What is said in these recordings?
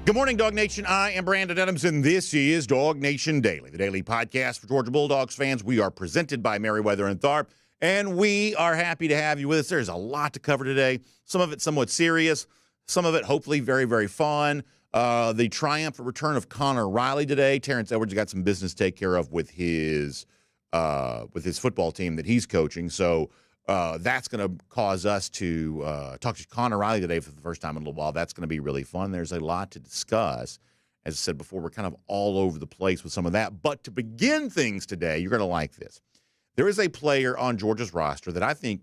Good morning, Dog Nation. I am Brandon Adams, and this is DawgNation Daily, the daily podcast for Georgia Bulldogs fans. We are presented by Merriweather and Tharp, and we are happy to have you with us. There's a lot to cover today. Some of it somewhat serious, some of it hopefully very, very fun. The triumphant return of Connor Riley today. Terrence Edwards got some business to take care of with his football team that he's coaching. So that's going to cause us to talk to Connor Riley today for the first time in a little while. That's going to be really fun. There's a lot to discuss. As I said before, we're kind of all over the place with some of that. But to begin things today, you're going to like this. There is a player on Georgia's roster that I think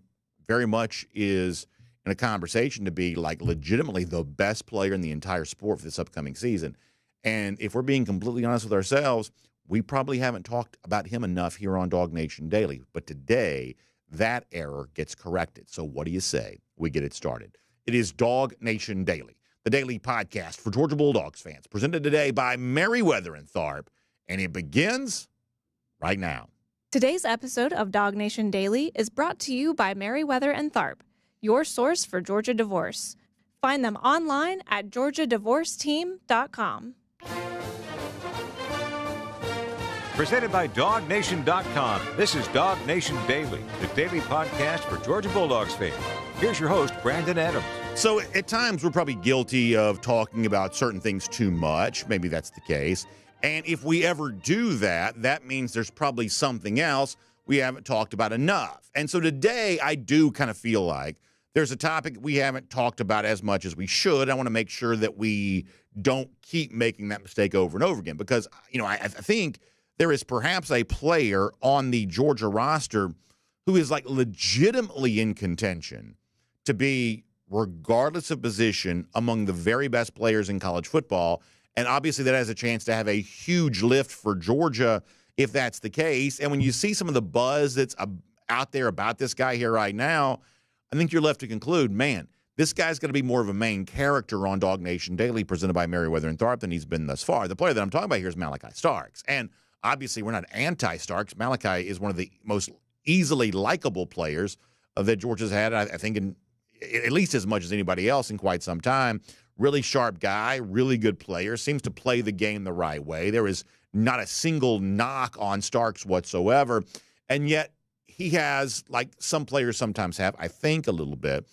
very much is in a conversation to be like legitimately the best player in the entire sport for this upcoming season. And if we're being completely honest with ourselves, we probably haven't talked about him enough here on DawgNation Daily. But today, that error gets corrected. So what do you say? We get it started. It is DawgNation Daily, the daily podcast for Georgia Bulldogs fans, presented today by Merriweather and Tharp, and it begins right now. Today's episode of DawgNation Daily is brought to you by Merriweather and Tharp, your source for Georgia divorce. Find them online at georgiadivorceteam.com. Presented by DawgNation.com. This is DawgNation Daily, the daily podcast for Georgia Bulldogs fans. Here's your host, Brandon Adams. So at times we're probably guilty of talking about certain things too much. Maybe that's the case. And if we ever do that, that means there's probably something else we haven't talked about enough. And so today I do kind of feel like there's a topic we haven't talked about as much as we should. I want to make sure that we don't keep making that mistake over and over again because, I think there is perhaps a player on the Georgia roster who is like legitimately in contention to be, regardless of position, among the very best players in college football. And obviously that has a chance to have a huge lift for Georgia if that's the case. And when you see some of the buzz that's out there about this guy here right now, I think you're left to conclude, man, this guy's going to be more of a main character on DawgNation Daily presented by Merriweather and Tharp than he's been thus far. The player that I'm talking about here is Malaki Starks. And obviously, we're not anti-Starks. Malaki is one of the most easily likable players that Georgia's had, I think, in at least as much as anybody else in quite some time. Really sharp guy, really good player, seems to play the game the right way. There is not a single knock on Starks whatsoever. And yet he has, like some players sometimes have, I think a little bit,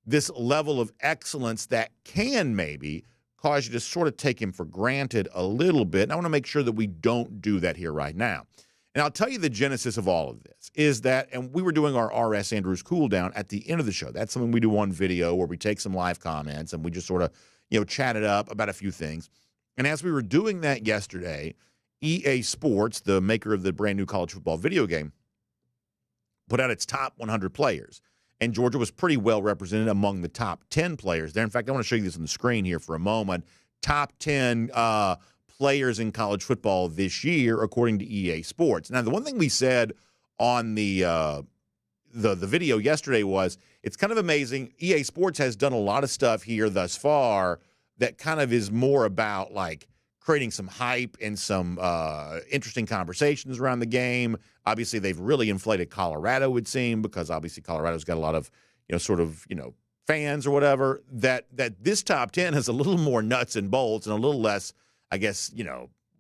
this level of excellence that can maybe cause you to sort of take him for granted a little bit. And I want to make sure that we don't do that here right now. And I'll tell you the genesis of all of this is that, and we were doing our R.S. Andrews cool down at the end of the show. That's something we do on video where we take some live comments and we just sort of, chat it up about a few things. And as we were doing that yesterday, EA Sports, the maker of the brand new college football video game, put out its top 100 players. And Georgia was pretty well represented among the top 10 players there. In fact, I want to show you this on the screen here for a moment. Top 10 players in college football this year, according to EA Sports. Now, the one thing we said on the video yesterday was it's kind of amazing. EA Sports has done a lot of stuff here thus far that kind of is more about like creating some hype and some interesting conversations around the game. Obviously, they've really inflated Colorado, it would seem, because obviously Colorado's got a lot of, fans or whatever. That this top 10 has a little more nuts and bolts and a little less, I guess,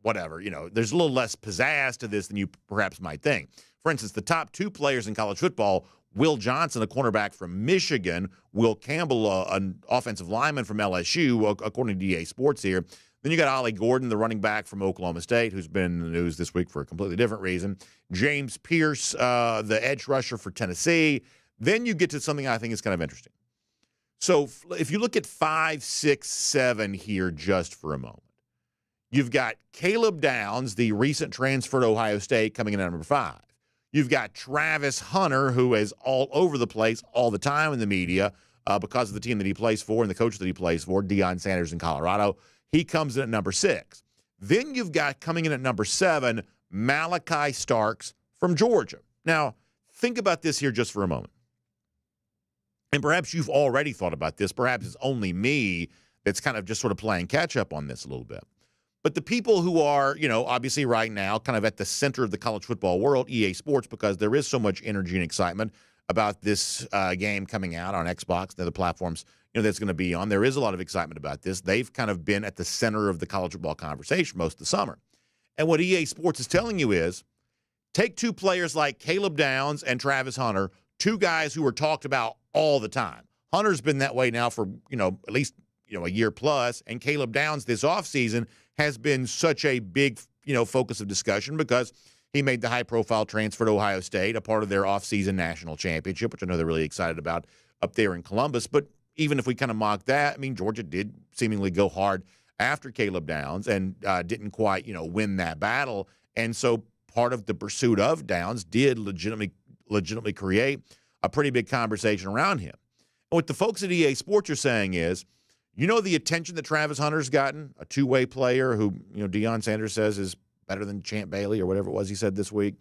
whatever. There's a little less pizzazz to this than you perhaps might think. For instance, the top 2 players in college football, Will Johnson, a cornerback from Michigan, Will Campbell, an offensive lineman from LSU, according to EA Sports here. Then you got Ollie Gordon, the running back from Oklahoma State, who's been in the news this week for a completely different reason. James Pierce, the edge rusher for Tennessee. Then you get to something I think is kind of interesting. So if you look at 5, 6, 7 here just for a moment, you've got Caleb Downs, the recent transfer to Ohio State, coming in at number 5. You've got Travis Hunter, who is all over the place all the time in the media because of the team that he plays for and the coach that he plays for, Deion Sanders in Colorado. He comes in at number 6. Then you've got coming in at number 7, Malaki Starks from Georgia. Now, think about this here just for a moment. And perhaps you've already thought about this. Perhaps it's only me that's kind of just sort of playing catch up on this a little bit. But the people who are, obviously right now kind of at the center of the college football world, EA Sports, because there is so much energy and excitement about this game coming out on Xbox and other platforms, that's going to be on. There is a lot of excitement about this. They've kind of been at the center of the college football conversation most of the summer. And what EA Sports is telling you is take two players like Caleb Downs and Travis Hunter, two guys who are talked about all the time. Hunter's been that way now for, at least, a year plus, and Caleb Downs this offseason has been such a big, focus of discussion because he made the high-profile transfer to Ohio State, a part of their offseason national championship, which I know they're really excited about up there in Columbus. But even if we kind of mock that, Georgia did seemingly go hard after Caleb Downs and didn't quite, win that battle. And so part of the pursuit of Downs did legitimately create a pretty big conversation around him. And what the folks at EA Sports are saying is, the attention that Travis Hunter's gotten, a two-way player who, Deion Sanders says is better than Champ Bailey or whatever it was he said this week.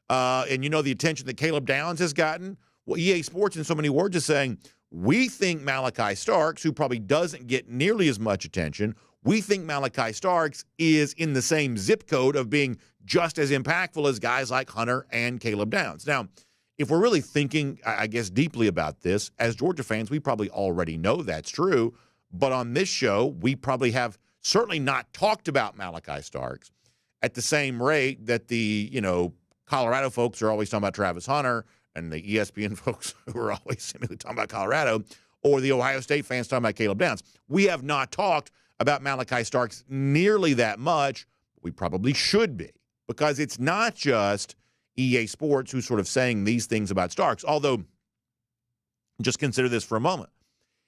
And the attention that Caleb Downs has gotten. Well, EA Sports, in so many words, is saying, we think Malaki Starks, who probably doesn't get nearly as much attention, we think Malaki Starks is in the same zip code of being just as impactful as guys like Hunter and Caleb Downs. Now, if we're really thinking, I guess, deeply about this, as Georgia fans, we probably already know that's true. But on this show, we probably have certainly not talked about Malaki Starks at the same rate that the, Colorado folks are always talking about Travis Hunter and the ESPN folks who are always seemingly talking about Colorado, or the Ohio State fans talking about Caleb Downs. We have not talked about Malaki Starks nearly that much. We probably should be, because it's not just EA Sports who's sort of saying these things about Starks, although just consider this for a moment.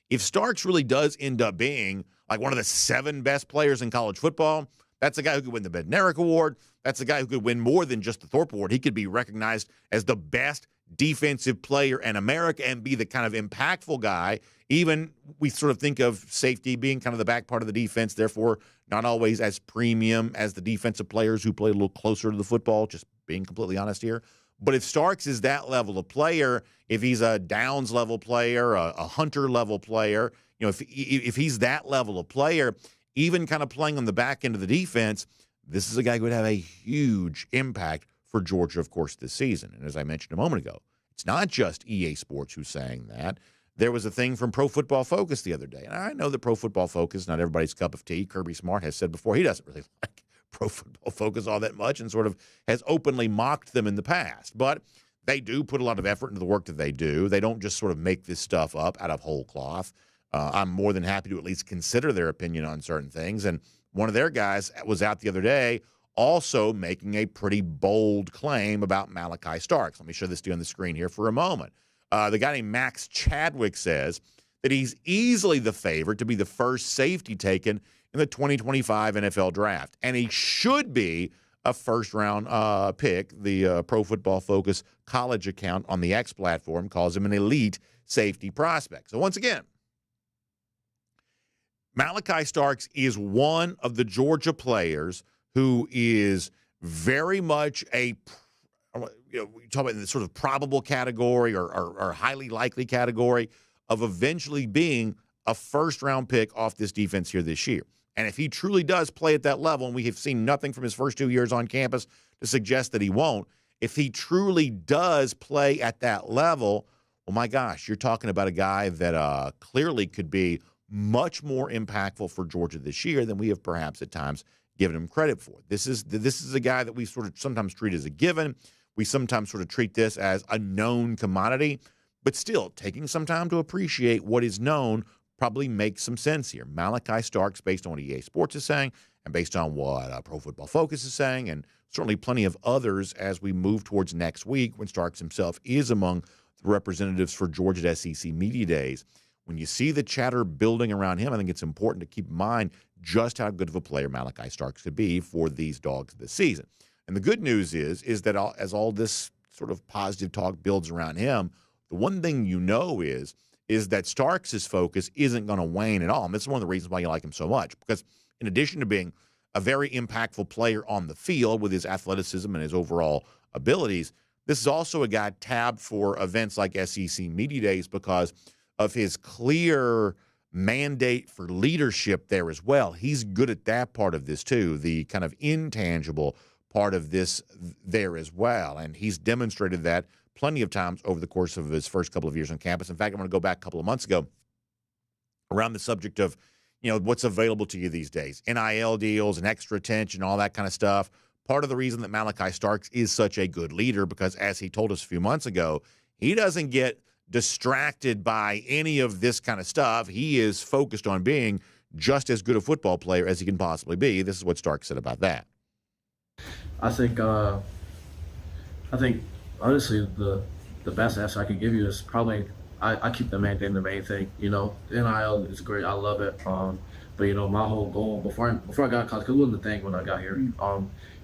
If Starks really does end up being like one of the 7 best players in college football, that's a guy who could win the Bednarik Award. That's a guy who could win more than just the Thorpe Award. He could be recognized as the best defensive player in America and be the kind of impactful guy. Even we sort of think of safety being kind of the back part of the defense, therefore not always as premium as the defensive players who play a little closer to the football, just being completely honest here. But if Starks is that level of player, if he's a Downs level player, a Hunter level player, if he's that level of player, even kind of playing on the back end of the defense, this is a guy who would have a huge impact for Georgia, of course, this season. And as I mentioned a moment ago, it's not just EA Sports who's saying that. There was a thing from Pro Football Focus the other day. And I know that Pro Football Focus, not everybody's cup of tea. Kirby Smart has said before he doesn't really like Pro Football Focus all that much and sort of has openly mocked them in the past. But they do put a lot of effort into the work that they do. They don't just sort of make this stuff up out of whole cloth. I'm more than happy to at least consider their opinion on certain things. And one of their guys was out the other day also making a pretty bold claim about Malaki Starks. Let me show this to you on the screen here for a moment. The guy named Max Chadwick says that he's easily the favorite to be the first safety taken in the 2025 NFL Draft. And he should be a first-round pick. The Pro Football Focus college account on the X platform calls him an elite safety prospect. So once again, Malaki Starks is one of the Georgia players who is very much we talk about in the sort of probable category or highly likely category of eventually being a first-round pick off this defense here this year. And if he truly does play at that level, and we have seen nothing from his first 2 years on campus to suggest that he won't, if he truly does play at that level, well, my gosh, you're talking about a guy that clearly could be much more impactful for Georgia this year than we have perhaps at times given him credit for. This is a guy that we sort of sometimes treat as a given. We sometimes sort of treat this as a known commodity, but still taking some time to appreciate what is known probably makes some sense here. Malaki Starks, based on what EA Sports is saying and based on what Pro Football Focus is saying, and certainly plenty of others as we move towards next week when Starks himself is among the representatives for Georgia at SEC Media Days. When you see the chatter building around him, I think it's important to keep in mind just how good of a player Malaki Starks could be for these Dogs this season. And the good news is that as all this sort of positive talk builds around him, the one thing is that Starks' focus isn't going to wane at all. And this is one of the reasons why you like him so much, because in addition to being a very impactful player on the field with his athleticism and his overall abilities, this is also a guy tabbed for events like SEC Media Days because of his clear mandate for leadership there as well. He's good at that part of this too, the kind of intangible part of this there as well. And he's demonstrated that plenty of times over the course of his first couple of years on campus. In fact, I'm going to go back a couple of months ago. around the subject of, what's available to you these days, NIL deals and extra attention, all that kind of stuff. Part of the reason that Malaki Starks is such a good leader, because as he told us a few months ago, he doesn't get distracted by any of this kind of stuff. He is focused on being just as good a football player as he can possibly be. This is what Starks said about that. I think honestly the best answer I could give you is probably I keep the main thing the main thing. NIL is great. I love it. But my whole goal before I got to college, because it wasn't the thing when I got here. And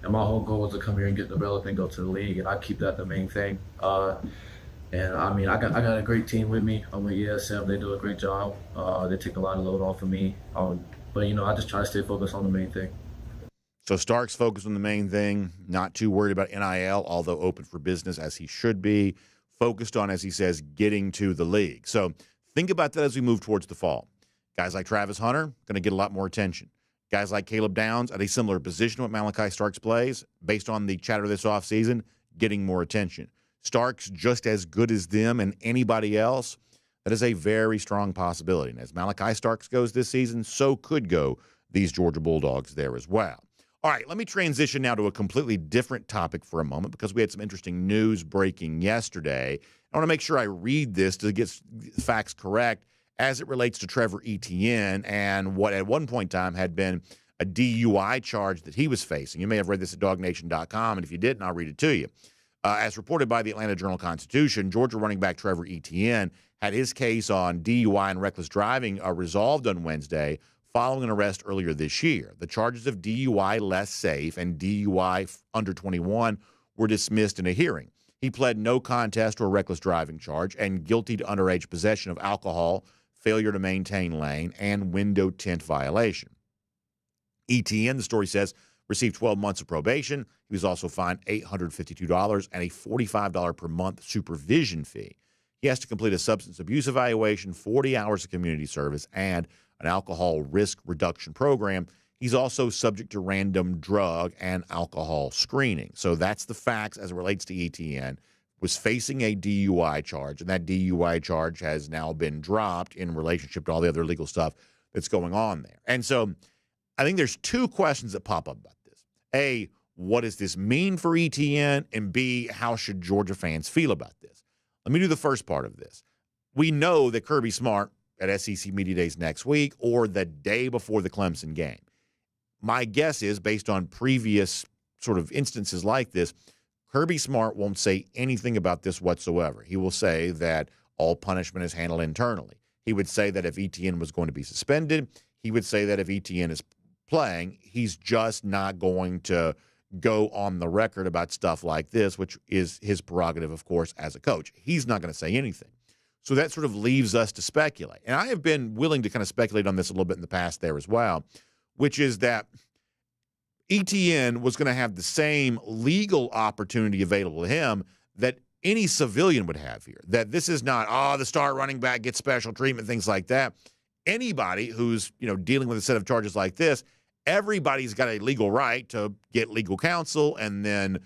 my whole goal was to come here and get developed and go to the league, and I keep that the main thing. And I mean, I got a great team with me. I'm with ESM. They do a great job. They take a lot of load off of me. But I just try to stay focused on the main thing. So Starks focused on the main thing, not too worried about NIL, although open for business as he should be. Focused on, as he says, getting to the league. So think about that as we move towards the fall. Guys like Travis Hunter going to get a lot more attention. Guys like Caleb Downs at a similar position to what Malaki Starks plays, based on the chatter this offseason, getting more attention. Starks just as good as them and anybody else. That is a very strong possibility. And as Malaki Starks goes this season, so could go these Georgia Bulldogs there as well. All right, let me transition now to a completely different topic for a moment, because we had some interesting news breaking yesterday. I want to make sure I read this to get facts correct as it relates to Trevor Etienne and what at one point in time had been a DUI charge that he was facing. You may have read this at DawgNation.com, and if you didn't, I'll read it to you. As reported by the Atlanta Journal-Constitution, Georgia running back Trevor Etienne had his case on DUI and reckless driving resolved on Wednesday following an arrest earlier this year. The charges of DUI less safe and DUI under 21 were dismissed in a hearing. He pled no contest to a reckless driving charge and guilty to underage possession of alcohol, failure to maintain lane, and window tint violation. Etienne, the story says, received 12 months of probation. He was also fined $852 and a $45 per month supervision fee. He has to complete a substance abuse evaluation, 40 hours of community service, and an alcohol risk reduction program. He's also subject to random drug and alcohol screening. So that's the facts as it relates to Etienne. Was facing a DUI charge, and that DUI charge has now been dropped in relationship to all the other legal stuff that's going on there. And so I think there's two questions that pop up about this. A, what does this mean for Etienne? And B, how should Georgia fans feel about this? Let me do the first part of this. We know that Kirby Smart at SEC Media Days next week or the day before the Clemson game. My guess is, based on previous sort of instances like this, Kirby Smart won't say anything about this whatsoever. He will say that all punishment is handled internally. He would say that if Etienne was going to be suspended, he would say that if Etienne is playing, he's just not going to go on the record about stuff like this, which is his prerogative, of course, as a coach. He's not going to say anything. So that sort of leaves us to speculate. And I have been willing to kind of speculate on this a little bit in the past there as well, which is that Etienne was going to have the same legal opportunity available to him that any civilian would have here. That this is not, the star running back gets special treatment, things like that. Anybody who's, dealing with a set of charges like this, everybody's got a legal right to get legal counsel and then,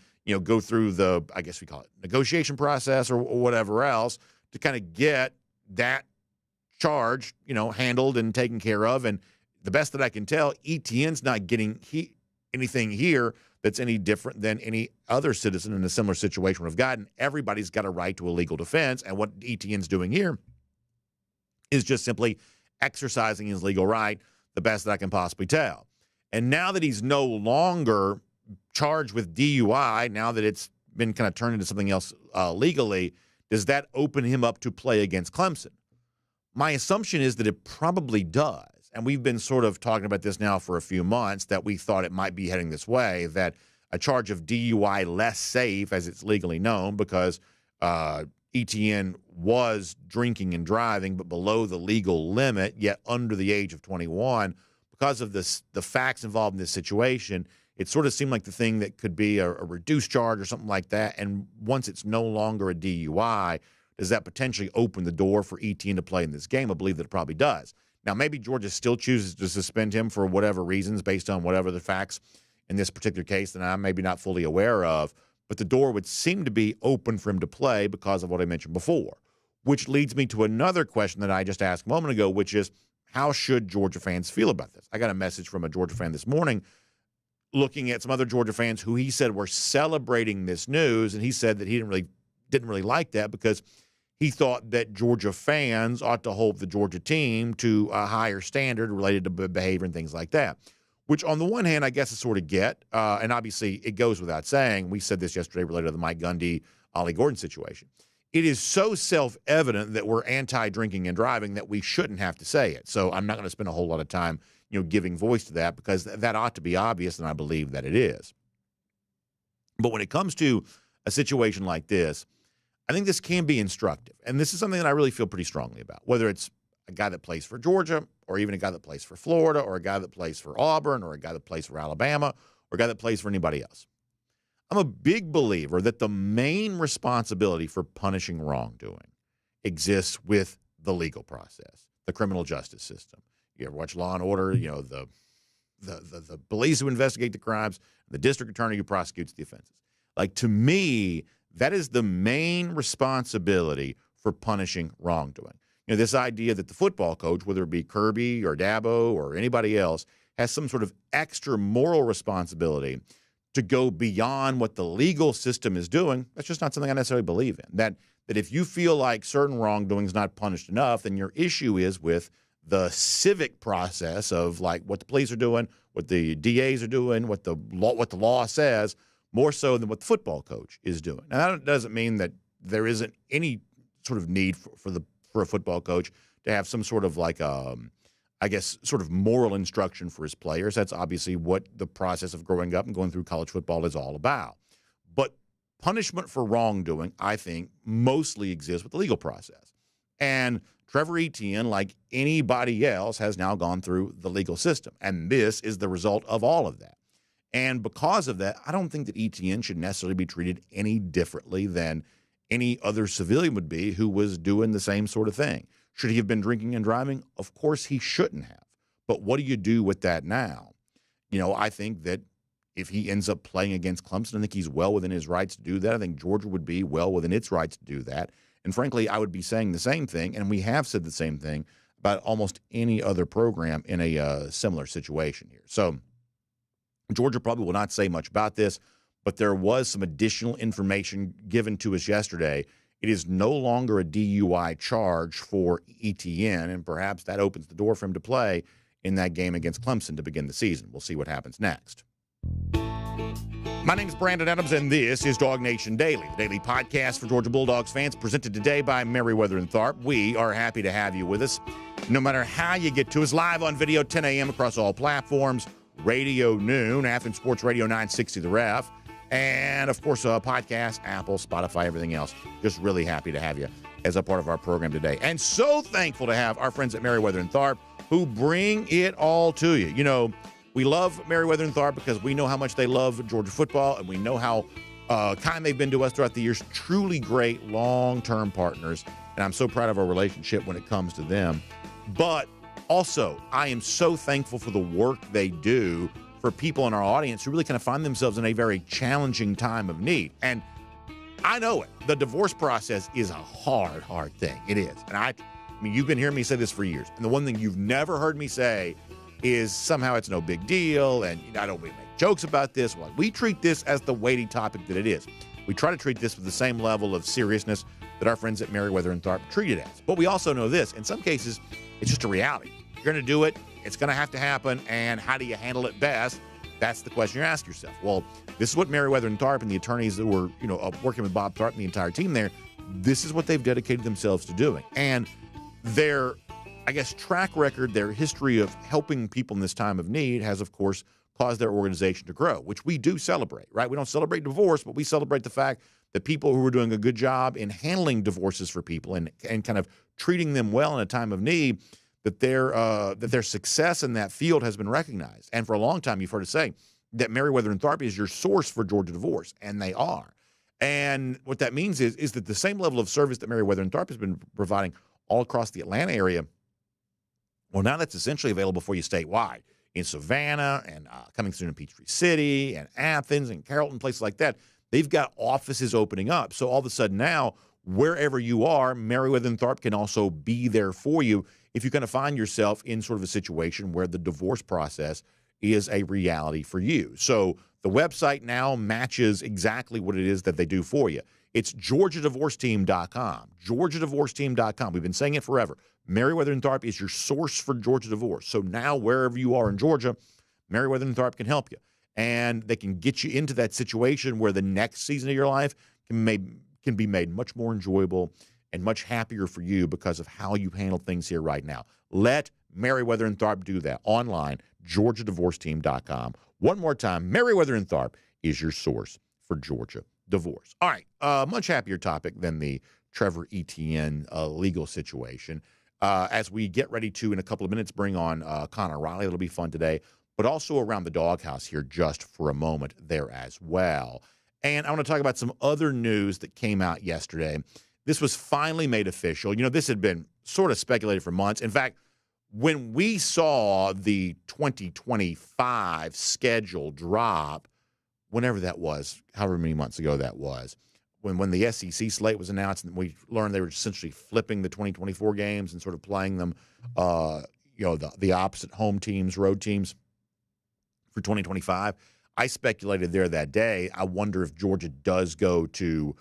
go through the, I guess we call it, negotiation process or whatever else to kind of get that charge, handled and taken care of. And the best that I can tell, Etienne's not getting anything here that's any different than any other citizen in a similar situation would have gotten. Everybody's got a right to a legal defense, and what Etienne's doing here is just simply exercising his legal right, the best that I can possibly tell. And now that he's no longer charged with DUI, now that it's been kind of turned into something else legally, does that open him up to play against Clemson? My assumption is that it probably does. And we've been sort of talking about this now for a few months, that we thought it might be heading this way, that a charge of DUI less safe, as it's legally known, because Etienne was drinking and driving, but below the legal limit, yet under the age of 21. Because of the facts involved in this situation, it sort of seemed like the thing that could be a reduced charge or something like that. And once it's no longer a DUI, does that potentially open the door for Etienne to play in this game? I believe that it probably does. Now, maybe Georgia still chooses to suspend him for whatever reasons based on whatever the facts in this particular case that I'm maybe not fully aware of. But the door would seem to be open for him to play because of what I mentioned before, which leads me to another question that I just asked a moment ago, which is, how should Georgia fans feel about this? I got a message from a Georgia fan this morning looking at some other Georgia fans who he said were celebrating this news, and he said that he didn't really like that because he thought that Georgia fans ought to hold the Georgia team to a higher standard related to behavior and things like that, which on the one hand, I guess I sort of get. And obviously it goes without saying. We said this yesterday related to the Mike Gundy, Ollie Gordon situation. It is so self-evident that we're anti-drinking and driving that we shouldn't have to say it. So I'm not going to spend a whole lot of time, giving voice to that because that ought to be obvious, and I believe that it is. But when it comes to a situation like this, I think this can be instructive. And this is something that I really feel pretty strongly about, whether it's a guy that plays for Georgia or even a guy that plays for Florida or a guy that plays for Auburn or a guy that plays for Alabama or a guy that plays for anybody else. I'm a big believer that the main responsibility for punishing wrongdoing exists with the legal process, the criminal justice system. You ever watch Law and Order? The police who investigate the crimes, the district attorney who prosecutes the offenses. Like, to me, that is the main responsibility for punishing wrongdoing. This idea that the football coach, whether it be Kirby or Dabo or anybody else, has some sort of extra moral responsibility to go beyond what the legal system is doing, that's just not something I necessarily believe in. That if you feel like certain wrongdoing is not punished enough, then your issue is with the civic process of like what the police are doing, what the DAs are doing, what the law says, more so than what the football coach is doing. Now, that doesn't mean that there isn't any sort of need for a football coach to have some sort of like sort of moral instruction for his players. That's obviously what the process of growing up and going through college football is all about. But punishment for wrongdoing, I think, mostly exists with the legal process. And Trevor Etienne, like anybody else, has now gone through the legal system. And this is the result of all of that. And because of that, I don't think that Etienne should necessarily be treated any differently than any other civilian would be who was doing the same sort of thing. Should he have been drinking and driving? Of course he shouldn't have. But what do you do with that now? I think that if he ends up playing against Clemson, I think he's well within his rights to do that. I think Georgia would be well within its rights to do that. And frankly, I would be saying the same thing, and we have said the same thing about almost any other program in a similar situation here. So Georgia probably will not say much about this, but there was some additional information given to us yesterday. It is no longer a DUI charge for Etienne, and perhaps that opens the door for him to play in that game against Clemson to begin the season. We'll see what happens next. My name is Brandon Adams, and this is DawgNation Daily, the daily podcast for Georgia Bulldogs fans, presented today by Merriweather & Tharp. We are happy to have you with us. No matter how you get to us, live on video, 10 a.m. across all platforms, Radio Noon, Athens Sports Radio 960 The Ref, and, of course, podcast, Apple, Spotify, everything else. Just really happy to have you as a part of our program today. And so thankful to have our friends at Merriweather & Tharp who bring it all to you. We love Merriweather & Tharp because we know how much they love Georgia football, and we know how kind they've been to us throughout the years. Truly great long-term partners, and I'm so proud of our relationship when it comes to them. But also, I am so thankful for the work they do for people in our audience who really kind of find themselves in a very challenging time of need. And I know it. The divorce process is a hard thing. It is. And I mean, you've been hearing me say this for years. And the one thing you've never heard me say is somehow it's no big deal, and I don't make jokes about this. Well, we treat this as the weighty topic that it is. We try to treat this with the same level of seriousness that our friends at Merriweather & Tharp treat it as. But we also know this. In some cases, it's just a reality. You're going to do it. It's going to have to happen. And how do you handle it best? That's the question you ask yourself. Well, this is what Merriweather & Tharp and the attorneys that were, working with Bob Tharp and the entire team there, this is what they've dedicated themselves to doing. And their track record, their history of helping people in this time of need has, of course, caused their organization to grow, which we do celebrate, right? We don't celebrate divorce, but we celebrate the fact that people who are doing a good job in handling divorces for people and kind of treating them well in a time of need, that their success in that field has been recognized. And for a long time, you've heard us say that Merriweather & Tharp is your source for Georgia divorce, and they are. And what that means is that the same level of service that Merriweather & Tharp has been providing all across the Atlanta area, well, now that's essentially available for you statewide in Savannah and coming soon in Peachtree City and Athens and Carrollton, places like that. They've got offices opening up. So all of a sudden now, wherever you are, Merriweather & Tharp can also be there for you if you're going to find yourself in sort of a situation where the divorce process is a reality for you. So the website now matches exactly what it is that they do for you. It's GeorgiaDivorceTeam.com. GeorgiaDivorceTeam.com. We've been saying it forever. Meriwether and Tharp is your source for Georgia divorce. So now wherever you are in Georgia, Meriwether and Tharp can help you. And they can get you into that situation where the next season of your life can be made much more enjoyable and much happier for you because of how you handle things here right now. Let Meriwether and Tharp do that online, GeorgiaDivorceTeam.com. One more time, Meriwether and Tharp is your source for Georgia divorce. All right, much happier topic than the Trevor Etienne legal situation. As we get ready to, in a couple of minutes, bring on Connor Riley. It'll be fun today, but also around the doghouse here just for a moment there as well. And I want to talk about some other news that came out yesterday. This was finally made official. You know, this had been sort of speculated for months. In fact, when we saw the 2025 schedule drop, whenever that was, however many months ago that was, when the SEC slate was announced and we learned they were essentially flipping the 2024 games and sort of playing them, the opposite home teams, road teams for 2025, I speculated there that day. I wonder if Georgia does go to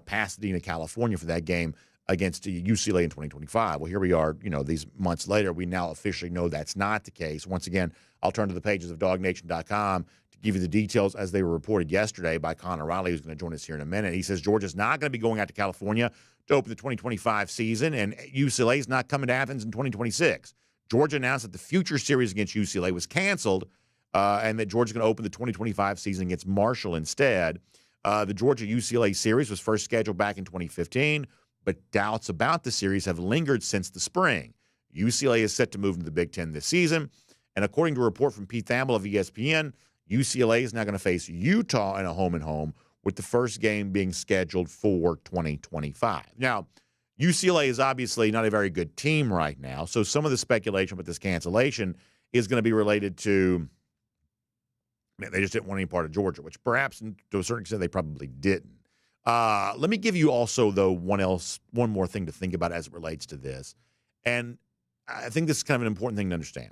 Pasadena, California for that game against UCLA in 2025. Well, here we are, these months later. We now officially know that's not the case. Once again, I'll turn to the pages of DawgNation.com to give you the details as they were reported yesterday by Connor Riley, who's going to join us here in a minute. He says Georgia's not going to be going out to California to open the 2025 season, and UCLA is not coming to Athens in 2026. Georgia announced that the future series against UCLA was canceled, and that Georgia's going to open the 2025 season against Marshall instead. The Georgia-UCLA series was first scheduled back in 2015, but doubts about the series have lingered since the spring. UCLA is set to move into the Big Ten this season, and according to a report from Pete Thamel of ESPN, UCLA is now going to face Utah in a home-and-home, with the first game being scheduled for 2025. Now, UCLA is obviously not a very good team right now, so some of the speculation with this cancellation is going to be related to they just didn't want any part of Georgia, which perhaps to a certain extent they probably didn't. Let me give you also, though, one more thing to think about as it relates to this. And I think this is kind of an important thing to understand,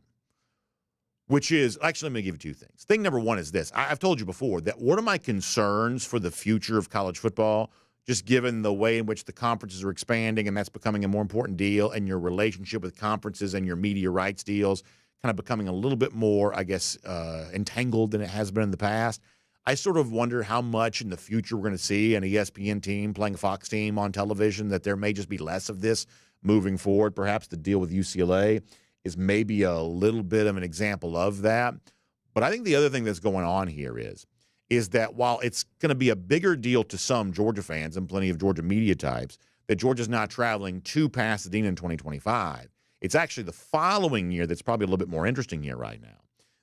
which is, actually, let me give you two things. Thing number one is this. I've told you before that one of my concerns for the future of college football, just given the way in which the conferences are expanding and that's becoming a more important deal, and your relationship with conferences and your media rights deals kind of becoming a little bit more, I guess, entangled than it has been in the past. I sort of wonder how much in the future we're going to see an ESPN team playing a Fox team on television, that there may just be less of this moving forward. Perhaps the deal with UCLA is maybe a little bit of an example of that. But I think the other thing that's going on here is that while it's going to be a bigger deal to some Georgia fans and plenty of Georgia media types that Georgia's not traveling to Pasadena in 2025, it's actually the following year that's probably a little bit more interesting here right now.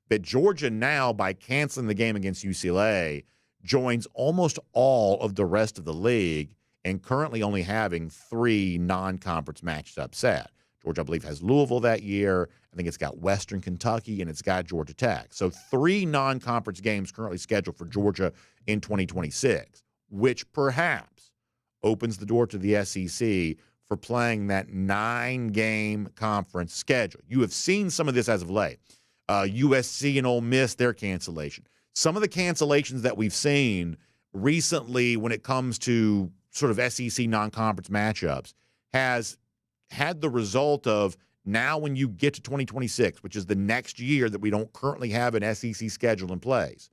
That Georgia now, by canceling the game against UCLA, joins almost all of the rest of the league and currently only having 3 non-conference matchups set. Georgia, I believe, has Louisville that year. I think it's got Western Kentucky, and it's got Georgia Tech. So 3 non-conference games currently scheduled for Georgia in 2026, which perhaps opens the door to the SEC for playing that 9-game conference schedule. You have seen some of this as of late. USC and Ole Miss, their cancellation. Some of the cancellations that we've seen recently when it comes to sort of SEC non-conference matchups has had the result of now when you get to 2026, which is the next year that we don't currently have an SEC schedule in place,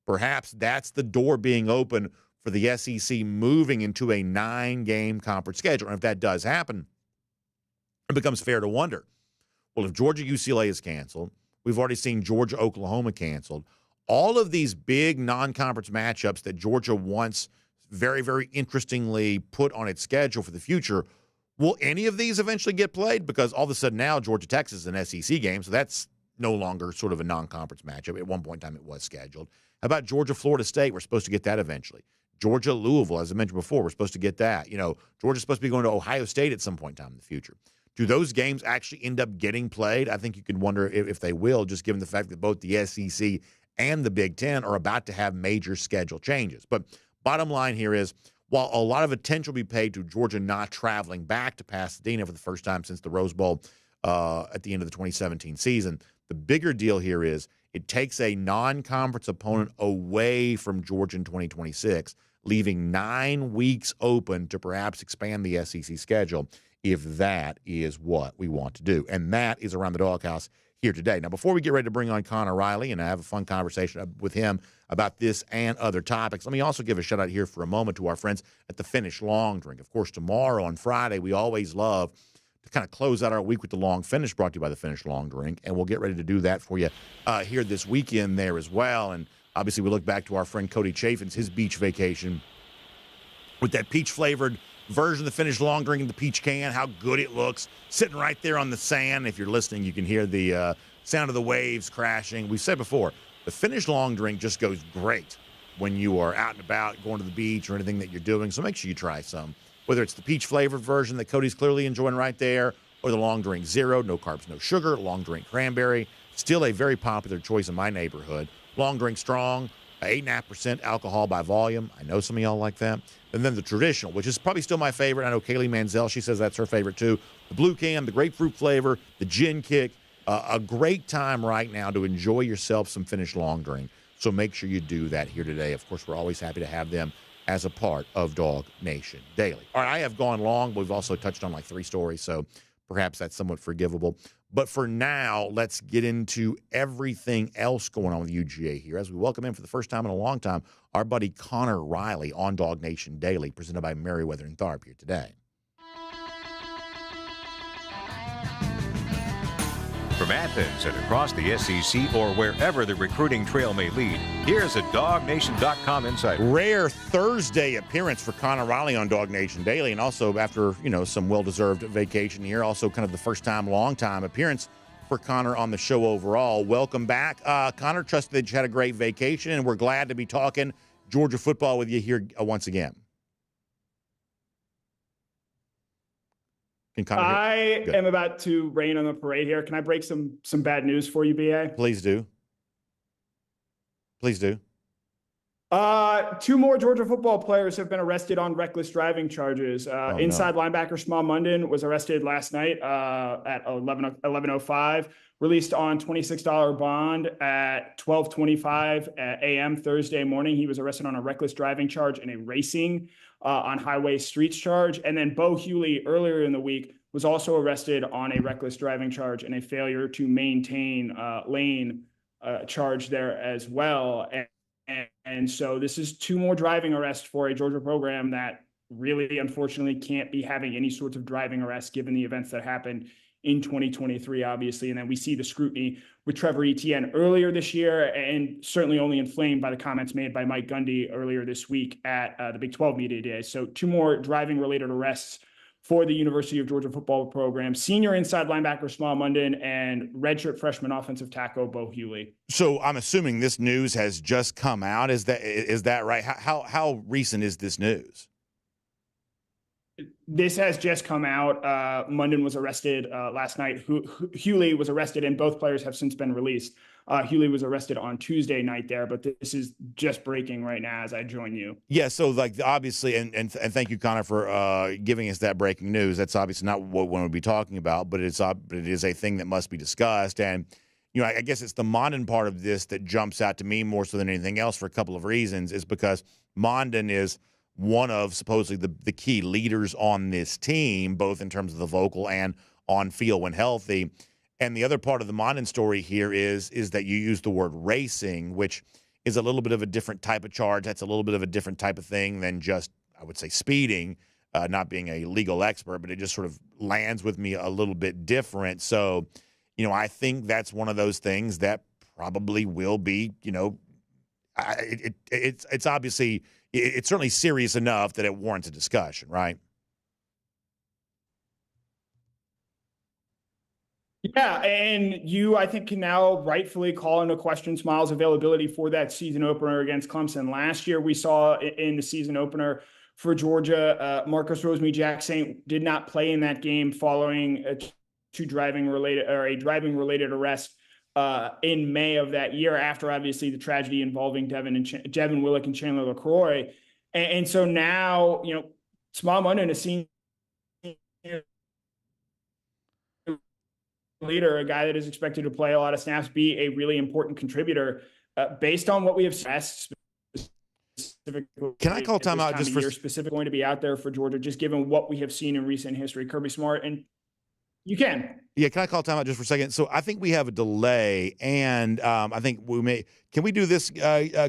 perhaps that's the door being open for the SEC moving into a 9-game conference schedule. And if that does happen, it becomes fair to wonder, well, if Georgia-UCLA is canceled, we've already seen Georgia-Oklahoma canceled, all of these big non-conference matchups that Georgia once very, very interestingly put on its schedule for the future, will any of these eventually get played? Because all of a sudden now Georgia-Texas is an SEC game, so that's no longer sort of a non-conference matchup. At one point in time it was scheduled. How about Georgia-Florida State? We're supposed to get that eventually. Georgia-Louisville, as I mentioned before, we're supposed to get that. Georgia's supposed to be going to Ohio State at some point in time in the future. Do those games actually end up getting played? I think you could wonder if they will, just given the fact that both the SEC and the Big Ten are about to have major schedule changes. But bottom line here is, while a lot of attention will be paid to Georgia not traveling back to Pasadena for the first time since the Rose Bowl at the end of the 2017 season. The bigger deal here is it takes a non-conference opponent away from Georgia in 2026, leaving 9 weeks open to perhaps expand the SEC schedule if that is what we want to do. And that is Around the Doghouse here today. Now, before we get ready to bring on Connor Riley and have a fun conversation with him about this and other topics, let me also give a shout out here for a moment to our friends at the Finish Long Drink. Of course, tomorrow on Friday, we always love to kind of close out our week with the Long Finish, brought to you by the Finish Long Drink, and we'll get ready to do that for you here this weekend there as well. And obviously, we look back to our friend Cody Chafin's, his beach vacation with that peach-flavored version of the Finish Long Drink in the peach can, how good it looks, sitting right there on the sand. If you're listening, you can hear the sound of the waves crashing. We've said before, the Finish Long Drink just goes great when you are out and about, going to the beach or anything that you're doing, so make sure you try some. Whether it's the peach-flavored version that Cody's clearly enjoying right there, or the Long Drink Zero, no carbs, no sugar, Long Drink Cranberry, still a very popular choice in my neighborhood. Long Drink Strong, 8.5% alcohol by volume. I know some of y'all like that. And then the traditional, which is probably still my favorite. I know Kaylee Manziel, she says that's her favorite too. The Blue Can, the grapefruit flavor, the gin kick. A great time right now to enjoy yourself some Finish Long Drink. So make sure you do that here today. Of course, we're always happy to have them as a part of DawgNation Daily. All right, I have gone long, but we've also touched on like 3 stories, so perhaps that's somewhat forgivable. But for now, let's get into everything else going on with UGA here as we welcome in for the first time in a long time our buddy Connor Riley on DawgNation Daily, presented by Merriweather and Tharp here today. From Athens and across the SEC or wherever the recruiting trail may lead, here's a DawgNation.com insider. Rare Thursday appearance for Connor Riley on DawgNation Daily, and also after, some well-deserved vacation here, also kind of the first time, long time appearance for Connor on the show overall. Welcome back. Connor, trust that you had a great vacation, and we're glad to be talking Georgia football with you here once again. I am about to rain on the parade here. Can I break some bad news for you, BA? Please do. Please do. 2 more Georgia football players have been arrested on reckless driving charges. Inside linebacker Shma Munden was arrested last night at 11:05, released on $26 bond at 12:25 a.m. Thursday morning. He was arrested on a reckless driving charge and a racing on highway streets charge. And then Bo Hewley earlier in the week was also arrested on a reckless driving charge and a failure to maintain lane charge there as well. And so this is 2 more driving arrests for a Georgia program that really, unfortunately, can't be having any sorts of driving arrests given the events that happened in 2023, obviously. And then we see the scrutiny with Trevor Etienne earlier this year, and certainly only inflamed by the comments made by Mike Gundy earlier this week at the Big 12 Media Day. So 2 more driving-related arrests for the University of Georgia football program. Senior inside linebacker Shma Munden and redshirt freshman offensive tackle Bo Hewley. So I'm assuming this news has just come out. Is that right? How recent is this news? This has just come out. Munden was arrested last night. Hewley was arrested, and both players have since been released. Hewley was arrested on Tuesday night there, but this is just breaking right now as I join you. Yeah, so obviously, and thank you, Connor, for giving us that breaking news. That's obviously not what one would be talking about, but it is a thing that must be discussed. And I guess it's the Munden part of this that jumps out to me more so than anything else for a couple of reasons. Is because Munden is one of supposedly the key leaders on this team, both in terms of the vocal and on field when healthy. And the other part of the Munden story here is that you use the word racing, which is a little bit of a different type of charge. That's a little bit of a different type of thing than just, I would say, speeding, not being a legal expert, but it just sort of lands with me a little bit different. So, I think that's one of those things that probably will be, it's obviously, it's certainly serious enough that it warrants a discussion, right? Yeah, and you, I think, can now rightfully call into question Smiles' availability for that season opener against Clemson. Last year, we saw in the season opener for Georgia, Marcus Rosemy-Jacksaint did not play in that game following a driving-related arrest in May of that year, after obviously the tragedy involving Devin Willock and Chandler LaCroix. And so now, Shma Munden, a senior leader, a guy that is expected to play a lot of snaps, be a really important contributor. Based on what we have specifically, can I call timeout just for specifically going to be out there for Georgia, just given what we have seen in recent history? Kirby Smart, and you can. Yeah, can I call timeout just for a second? So I think we have a delay, and I think we may. Can we do this,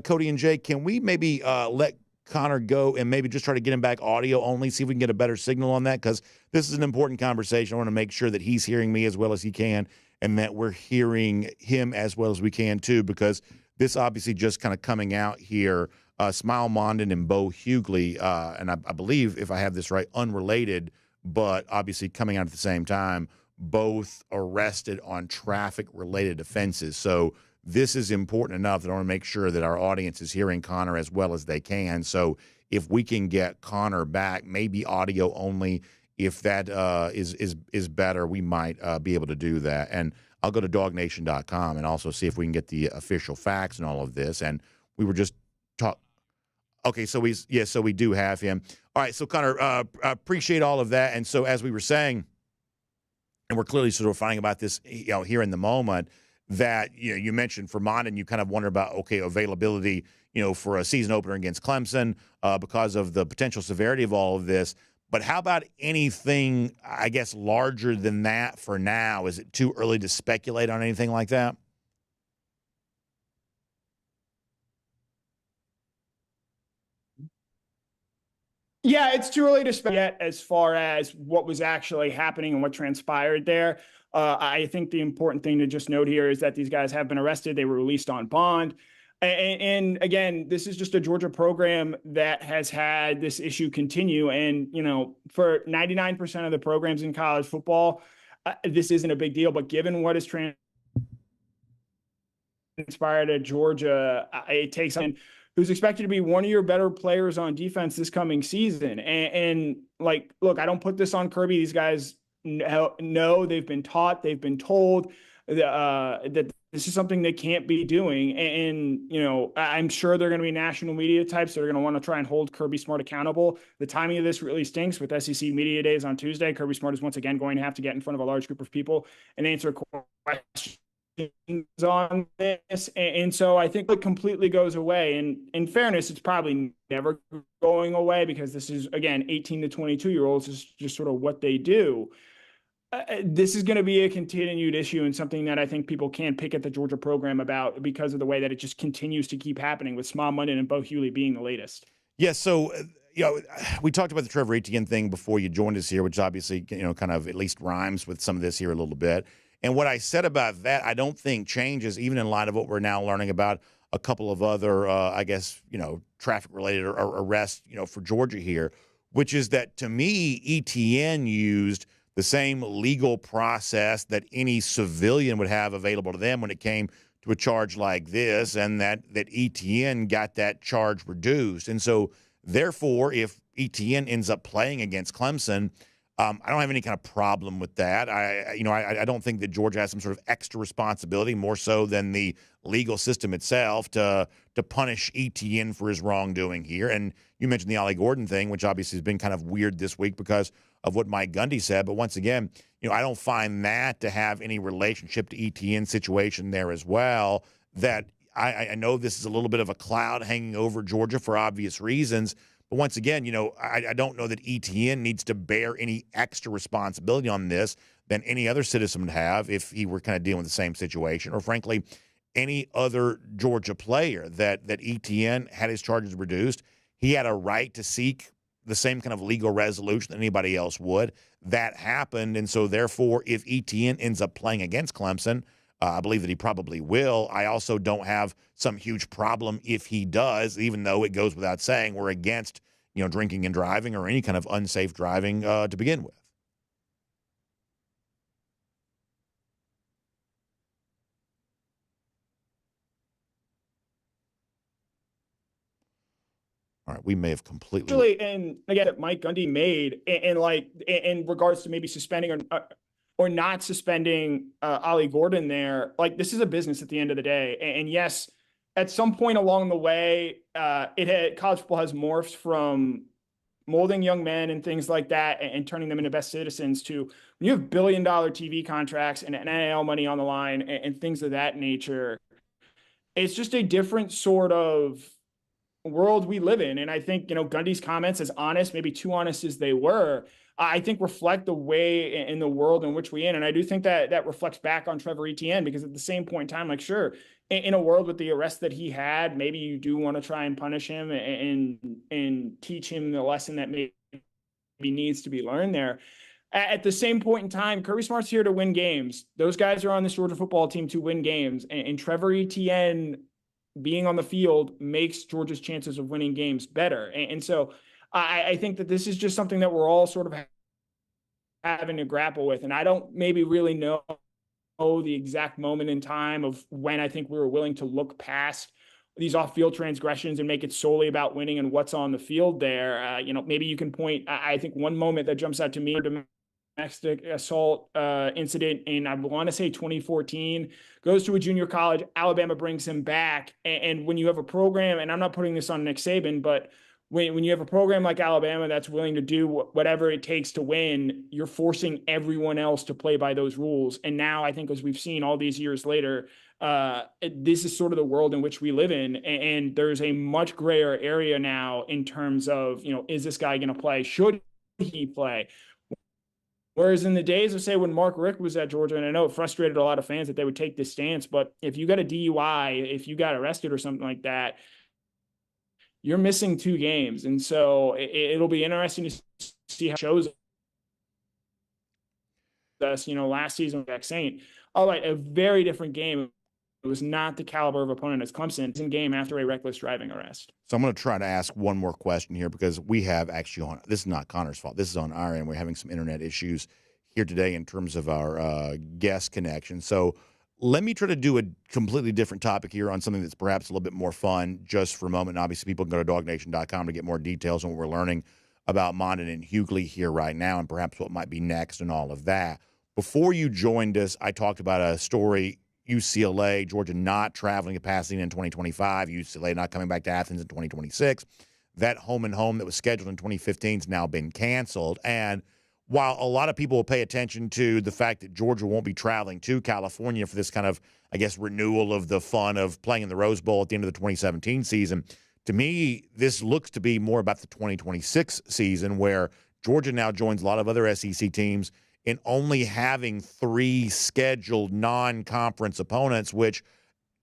Cody and Jake? Can we maybe let Connor go and maybe just try to get him back audio only, see if we can get a better signal on that? Because this is an important conversation. I want to make sure that he's hearing me as well as he can, and that we're hearing him as well as we can too, because this obviously just kind of coming out here. Smile Mondin and Bo Hughley, and I believe, if I have this right, unrelated, but obviously coming out at the same time, both arrested on traffic-related offenses. So this is important enough that I want to make sure that our audience is hearing Connor as well as they can. So if we can get Connor back, maybe audio only, if that is better, we might be able to do that. And I'll go to DawgNation.com and also see if we can get the official facts and all of this. And we were just talking. Okay, so we do have him. All right, so Connor, appreciate all of that. And so as we were saying, and we're clearly sort of finding about this, here in the moment, that you mentioned for Mondin, you kind of wonder about availability, for a season opener against Clemson because of the potential severity of all of this. But how about anything, I guess, larger than that for now? Is it too early to speculate on anything like that? Yeah, it's too early to speculate as far as what was actually happening and what transpired there. I think the important thing to just note here is that these guys have been arrested. They were released on bond. And again, this is just a Georgia program that has had this issue continue. And, for 99% of the programs in college football, this isn't a big deal. But given what has transpired at Georgia, it takes on who's expected to be one of your better players on defense this coming season. And look, I don't put this on Kirby. These guys know, they've been taught, they've been told that this is something they can't be doing. And I'm sure they're going to be national media types that are going to want to try and hold Kirby Smart accountable. The timing of this really stinks with SEC Media Days on Tuesday. Kirby Smart is once again going to have to get in front of a large group of people and answer questions on this, and so I think it completely goes away. And in fairness, it's probably never going away, because this is, again, 18 to 22-year-olds is just sort of what they do. This is going to be a continued issue, and something that I think people can pick at the Georgia program about, because of the way that it just continues to keep happening, with Small Mondin and Bo Hughley being the latest. Yeah, so we talked about the Trevor Etienne thing before you joined us here, which obviously kind of at least rhymes with some of this here a little bit. And what I said about that, I don't think changes, even in light of what we're now learning about a couple of other, traffic-related arrests, for Georgia here, which is that, to me, Etienne used the same legal process that any civilian would have available to them when it came to a charge like this, and that Etienne got that charge reduced. And so, therefore, if Etienne ends up playing against Clemson, I don't have any kind of problem with that. I don't think that Georgia has some sort of extra responsibility, more so than the legal system itself, to punish Etienne for his wrongdoing here. And you mentioned the Ollie Gordon thing, which obviously has been kind of weird this week because of what Mike Gundy said. But once again, I don't find that to have any relationship to Etienne's situation there as well. That I know this is a little bit of a cloud hanging over Georgia for obvious reasons. But once again, I don't know that Etienne needs to bear any extra responsibility on this than any other citizen would have if he were kind of dealing with the same situation, or frankly, any other Georgia player that Etienne had his charges reduced. He had a right to seek the same kind of legal resolution that anybody else would. That happened, and so therefore, if Etienne ends up playing against Clemson, I believe that he probably will. I also don't have some huge problem if he does, even though it goes without saying we're against, drinking and driving or any kind of unsafe driving to begin with. All right, we may have completely. And again, Mike Gundy made, and in regards to maybe suspending or not suspending Ollie Gordon there, this is a business at the end of the day. And yes, at some point along the way, college football has morphed from molding young men and things like that and turning them into best citizens to when you have billion-dollar TV contracts and NIL money on the line and things of that nature. It's just a different sort of world we live in. And I think, Gundy's comments, as honest, maybe too honest as they were, I think reflect the way in the world in which we're in. And I do think that reflects back on Trevor Etienne, because at the same point in time, like, sure, in a world with the arrest that he had, maybe you do want to try and punish him and teach him the lesson that maybe needs to be learned there. At the same point in time, Kirby Smart's here to win games. Those guys are on this Georgia football team to win games. And Trevor Etienne being on the field makes Georgia's chances of winning games better. And so I think that this is just something that we're all sort of having to grapple with. And I don't maybe really know the exact moment in time of when I think we were willing to look past these off-field transgressions and make it solely about winning and what's on the field there. Maybe you can point, I think one moment that jumps out to me, domestic assault incident in, I want to say 2014, goes to a junior college. Alabama brings him back. And when you have a program, and I'm not putting this on Nick Saban, but when you have a program like Alabama that's willing to do whatever it takes to win, you're forcing everyone else to play by those rules. And now I think, as we've seen all these years later, this is sort of the world in which we live in. And there's a much grayer area now in terms of, is this guy going to play? Should he play? Whereas in the days of, say, when Mark Richt was at Georgia, and I know it frustrated a lot of fans that they would take this stance, but if you got a DUI, if you got arrested or something like that, you're missing 2 games. And so it'll be interesting to see how it shows us, last season with Saint. All right, a very different game. It was not the caliber of opponent as Clemson in game after a reckless driving arrest. So I'm going to try to ask one more question here, because we have actually this is not Connor's fault. This is on our end. We're having some internet issues here today in terms of our guest connection. So let me try to do a completely different topic here on something that's perhaps a little bit more fun just for a moment. And obviously, people can go to DawgNation.com to get more details on what we're learning about Mondin and Hughley here right now and perhaps what might be next and all of that. Before you joined us, I talked about a story, UCLA, Georgia not traveling to Pasadena in 2025, UCLA not coming back to Athens in 2026. That home and home that was scheduled in 2015 has now been canceled. And while a lot of people will pay attention to the fact that Georgia won't be traveling to California for this kind of, I guess, renewal of the fun of playing in the Rose Bowl at the end of the 2017 season, to me, this looks to be more about the 2026 season, where Georgia now joins a lot of other SEC teams in only having 3 scheduled non-conference opponents, which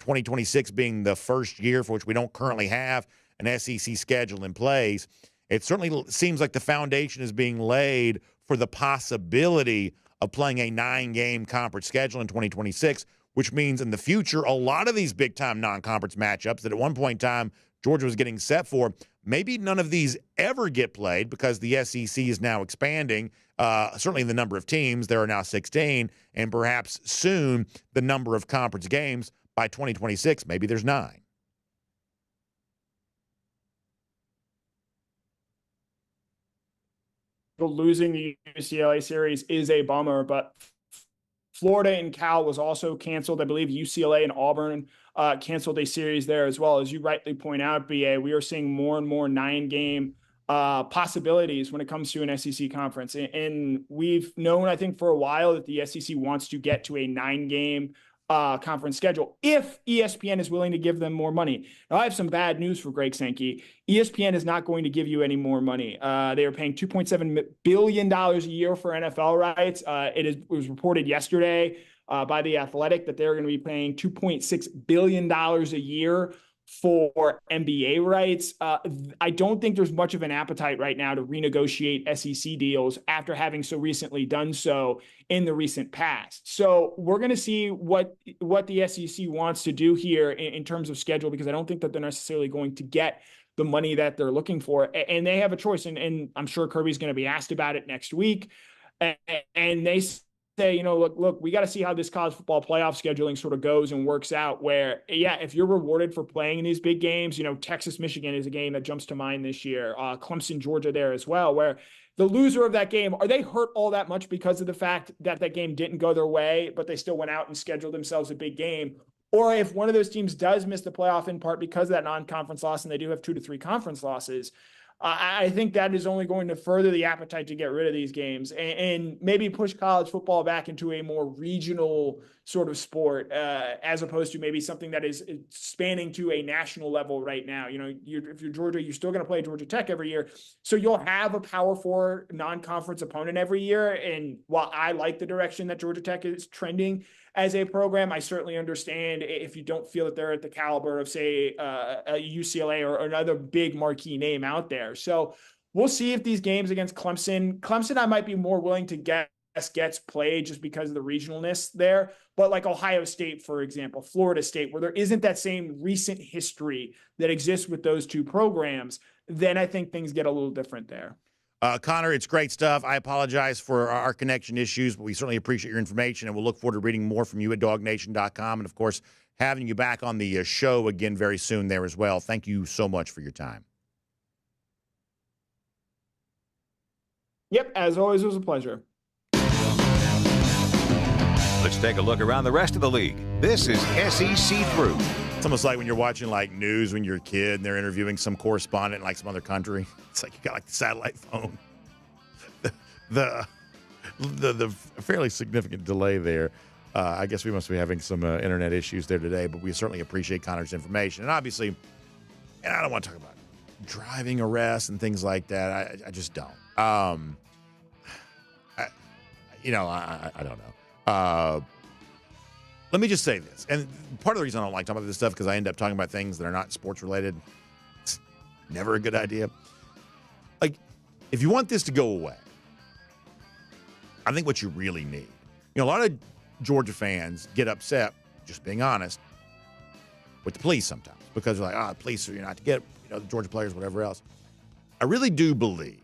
2026 being the first year for which we don't currently have an SEC schedule in place. It certainly seems like the foundation is being laid for the possibility of playing a 9-game conference schedule in 2026, which means in the future, a lot of these big-time non-conference matchups that at one point in time Georgia was getting set for, maybe none of these ever get played because the SEC is now expanding. Certainly the number of teams, there are now 16, and perhaps soon the number of conference games by 2026, maybe there's 9. Losing the UCLA series is a bummer, but Florida and Cal was also canceled. I believe UCLA and Auburn canceled a series there as well. As you rightly point out, BA, we are seeing more and more 9-game possibilities when it comes to an SEC conference. And we've known, I think, for a while that the SEC wants to get to a 9-game conference schedule if ESPN is willing to give them more money. Now, I have some bad news for Greg Sankey. ESPN is not going to give you any more money. They are paying $2.7 billion a year for NFL rights. It was reported yesterday by The Athletic that they're going to be paying $2.6 billion a year for NBA rights. I don't think there's much of an appetite right now to renegotiate SEC deals after having so recently done so in the recent past. So we're going to see what the SEC wants to do here in terms of schedule, because I don't think that they're necessarily going to get the money that they're looking for. And they have a choice. And I'm sure Kirby's going to be asked about it next week. And they say, look, we got to see how this college football playoff scheduling sort of goes and works out, where, yeah, if you're rewarded for playing in these big games, Texas, Michigan is a game that jumps to mind this year. Clemson, Georgia there as well, where the loser of that game, are they hurt all that much because of the fact that that game didn't go their way, but they still went out and scheduled themselves a big game? Or if one of those teams does miss the playoff in part because of that non-conference loss, and they do have 2 to 3 conference losses, I think that is only going to further the appetite to get rid of these games and maybe push college football back into a more regional sort of sport, as opposed to maybe something that is spanning to a national level right now. If you're Georgia, you're still going to play Georgia Tech every year. So you'll have a Power 4 non-conference opponent every year. And while I like the direction that Georgia Tech is trending as a program, I certainly understand if you don't feel that they're at the caliber of, say, a UCLA or another big marquee name out there. So we'll see if these games against Clemson, I might be more willing to guess gets played just because of the regionalness there. But like Ohio State, for example, Florida State, where there isn't that same recent history that exists with those two programs, then I think things get a little different there. Connor, it's great stuff. I apologize for our connection issues, but we certainly appreciate your information, and we'll look forward to reading more from you at DawgNation.com, and, of course, having you back on the show again very soon there as well. Thank you so much for your time. Yep, as always, it was a pleasure. Let's take a look around the rest of the league. This is SEC Through. It's almost like when you're watching news when you're a kid and they're interviewing some correspondent in some other country. It's like you got the satellite phone. The fairly significant delay there. I guess we must be having some internet issues there today, but we certainly appreciate Connor's information. And obviously, and I don't want to talk about driving arrests and things like that. I just don't. I don't know. Let me just say this. And part of the reason I don't like talking about this stuff because I end up talking about things that are not sports related. It's never a good idea. If you want this to go away, I think what you really need, a lot of Georgia fans get upset, just being honest, with the police sometimes because they're like, the police are not to get, the Georgia players, whatever else. I really do believe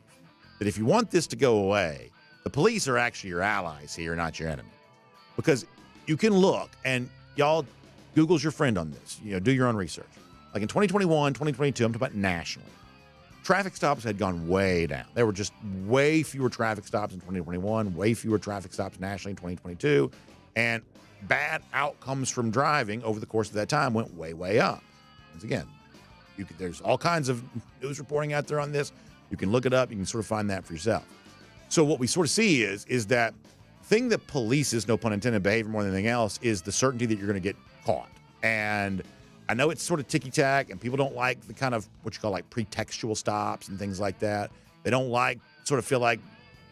that if you want this to go away, the police are actually your allies here, not your enemy. Because you can look, and y'all, Google's your friend on this. Do your own research. Like in 2021, 2022, I'm talking about nationally. Traffic stops had gone way down. There were just way fewer traffic stops in 2021, way fewer traffic stops nationally in 2022, and bad outcomes from driving over the course of that time went way, way up. Once again, there's all kinds of news reporting out there on this. You can look it up. You can sort of find that for yourself. So what we sort of see is that thing that polices, no pun intended, behavior more than anything else is the certainty that you're going to get caught. And I know it's sort of ticky-tack, and people don't like the kind of what you call pretextual stops and things like that. They don't feel like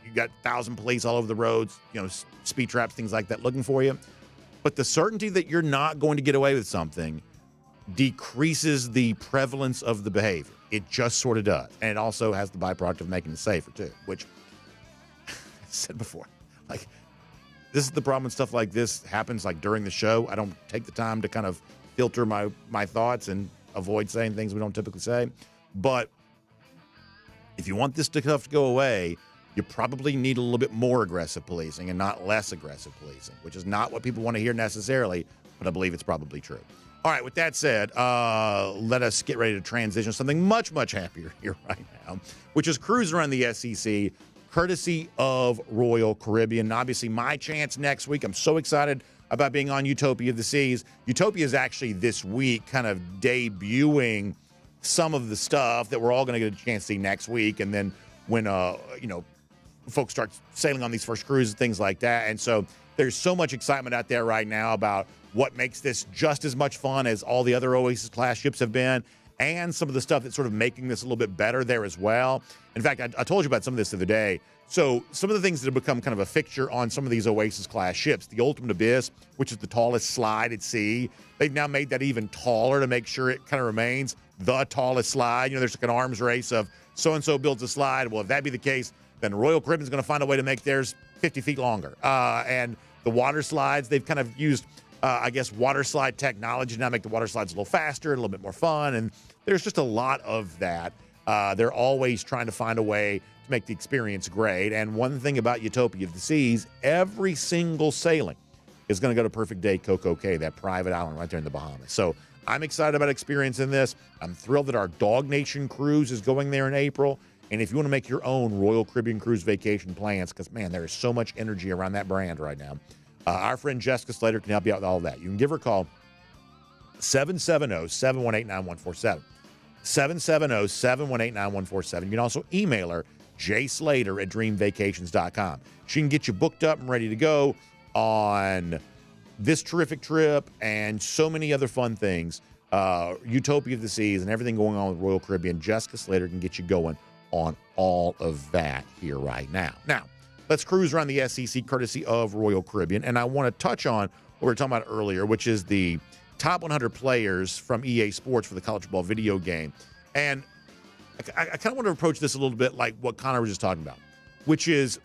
you got 1,000 police all over the roads, speed traps, things like that looking for you. But the certainty that you're not going to get away with something decreases the prevalence of the behavior. It just sort of does. And it also has the byproduct of making it safer, too, which I said before, this is the problem when stuff like this happens, during the show. I don't take the time to kind of filter my thoughts and avoid saying things we don't typically say. But if you want this stuff to go away, you probably need a little bit more aggressive policing and not less aggressive policing, which is not what people want to hear necessarily, but I believe it's probably true. All right, with that said, let us get ready to transition to something much, much happier here right now, which is cruising around the SEC, courtesy of Royal Caribbean. Obviously, my chance next week. I'm so excited about being on Utopia of the Seas. Utopia is actually this week kind of debuting some of the stuff that we're all going to get a chance to see next week. And then when, folks start sailing on these first cruises, things like that. And so there's so much excitement out there right now about what makes this just as much fun as all the other Oasis-class ships have been, and some of the stuff that's sort of making this a little bit better there as well. In fact, I told you about some of this the other day. So some of the things that have become kind of a fixture on some of these Oasis-class ships, the Ultimate Abyss, which is the tallest slide at sea, they've now made that even taller to make sure it kind of remains the tallest slide. There's like an arms race of so-and-so builds a slide. Well, if that be the case, then Royal Caribbean's going to find a way to make theirs 50 feet longer. And the water slides, they've kind of used water slide technology to now make the water slides a little faster, a little bit more fun, and there's just a lot of that. They're always trying to find a way to make the experience great, and one thing about Utopia of the Seas, every single sailing is going to go to Perfect Day Coco Cay, that private island right there in the Bahamas. So I'm excited about experiencing this. I'm thrilled that our DawgNation cruise is going there in April, and if you want to make your own Royal Caribbean cruise vacation plans, because, man, there is so much energy around that brand right now, our friend Jessica Slater can help you out with all of that. You can give her a call, 770-718-9147. 770-718-9147. You can also email her, jslater@dreamvacations.com. She can get you booked up and ready to go on this terrific trip and so many other fun things. Utopia of the Seas and everything going on with Royal Caribbean. Jessica Slater can get you going on all of that here right now. Now, let's cruise around the SEC courtesy of Royal Caribbean. And I want to touch on what we were talking about earlier, which is the top 100 players from EA Sports for the college football video game. And I kind of want to approach this a little bit like what Connor was just talking about, which is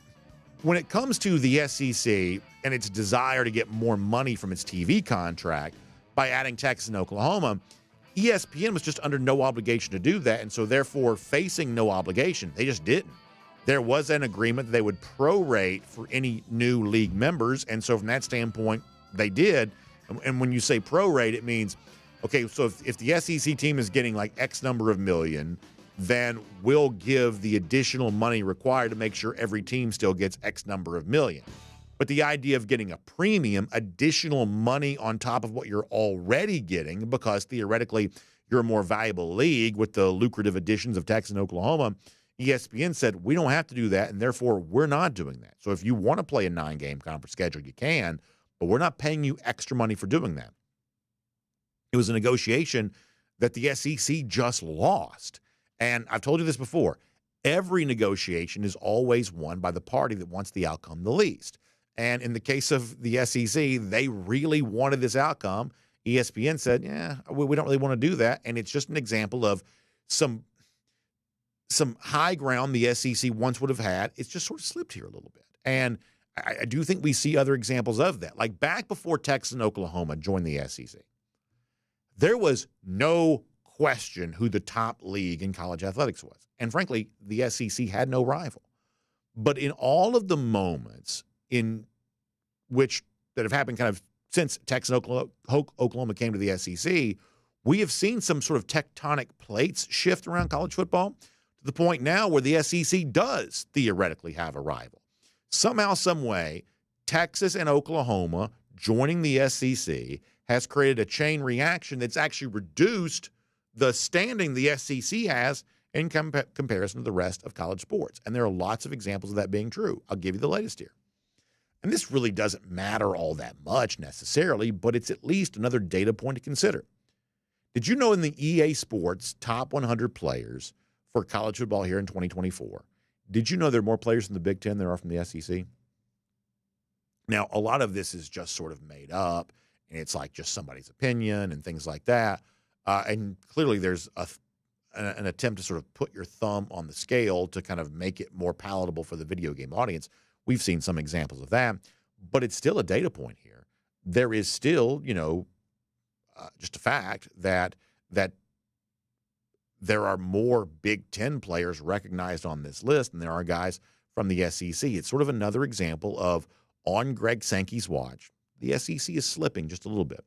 when it comes to the SEC and its desire to get more money from its TV contract by adding Texas and Oklahoma, ESPN was just under no obligation to do that, and so therefore facing no obligation. They just didn't. There was an agreement that they would prorate for any new league members, and so from that standpoint, they did. And when you say prorate, it means, okay, so if the SEC team is getting like X number of million, then we'll give the additional money required to make sure every team still gets X number of million. But the idea of getting a premium, additional money on top of what you're already getting, because theoretically you're a more valuable league with the lucrative additions of Texas and Oklahoma, ESPN said, we don't have to do that, and therefore we're not doing that. So if you want to play a 9-game conference schedule, you can, but we're not paying you extra money for doing that. It was a negotiation that the SEC just lost. And I've told you this before. Every negotiation is always won by the party that wants the outcome the least. And in the case of the SEC, they really wanted this outcome. ESPN said, yeah, we don't really want to do that. And it's just an example of some high ground the SEC once would have had. It's just sort of slipped here a little bit. And I do think we see other examples of that. Like back before Texas and Oklahoma joined the SEC, there was no question who the top league in college athletics was. And frankly, the SEC had no rival. But in all of the moments in which that have happened kind of since Texas and Oklahoma came to the SEC, we have seen some sort of tectonic plates shift around college football to the point now where the SEC does theoretically have a rival. Somehow, some way, Texas and Oklahoma joining the SEC has created a chain reaction that's actually reduced the standing the SEC has in comparison to the rest of college sports. And there are lots of examples of that being true. I'll give you the latest here. And this really doesn't matter all that much necessarily, but it's at least another data point to consider. Did you know in the EA Sports top 100 players for college football here in 2024, did you know there are more players in the Big Ten than there are from the SEC? Now, a lot of this is just sort of made up, and it's like just somebody's opinion and things like that. And clearly there's an attempt to sort of put your thumb on the scale to kind of make it more palatable for the video game audience. We've seen some examples of that, but it's still a data point here. There is still, just a fact that there are more Big Ten players recognized on this list than there are guys from the SEC. It's sort of another example of, on Greg Sankey's watch, the SEC is slipping just a little bit.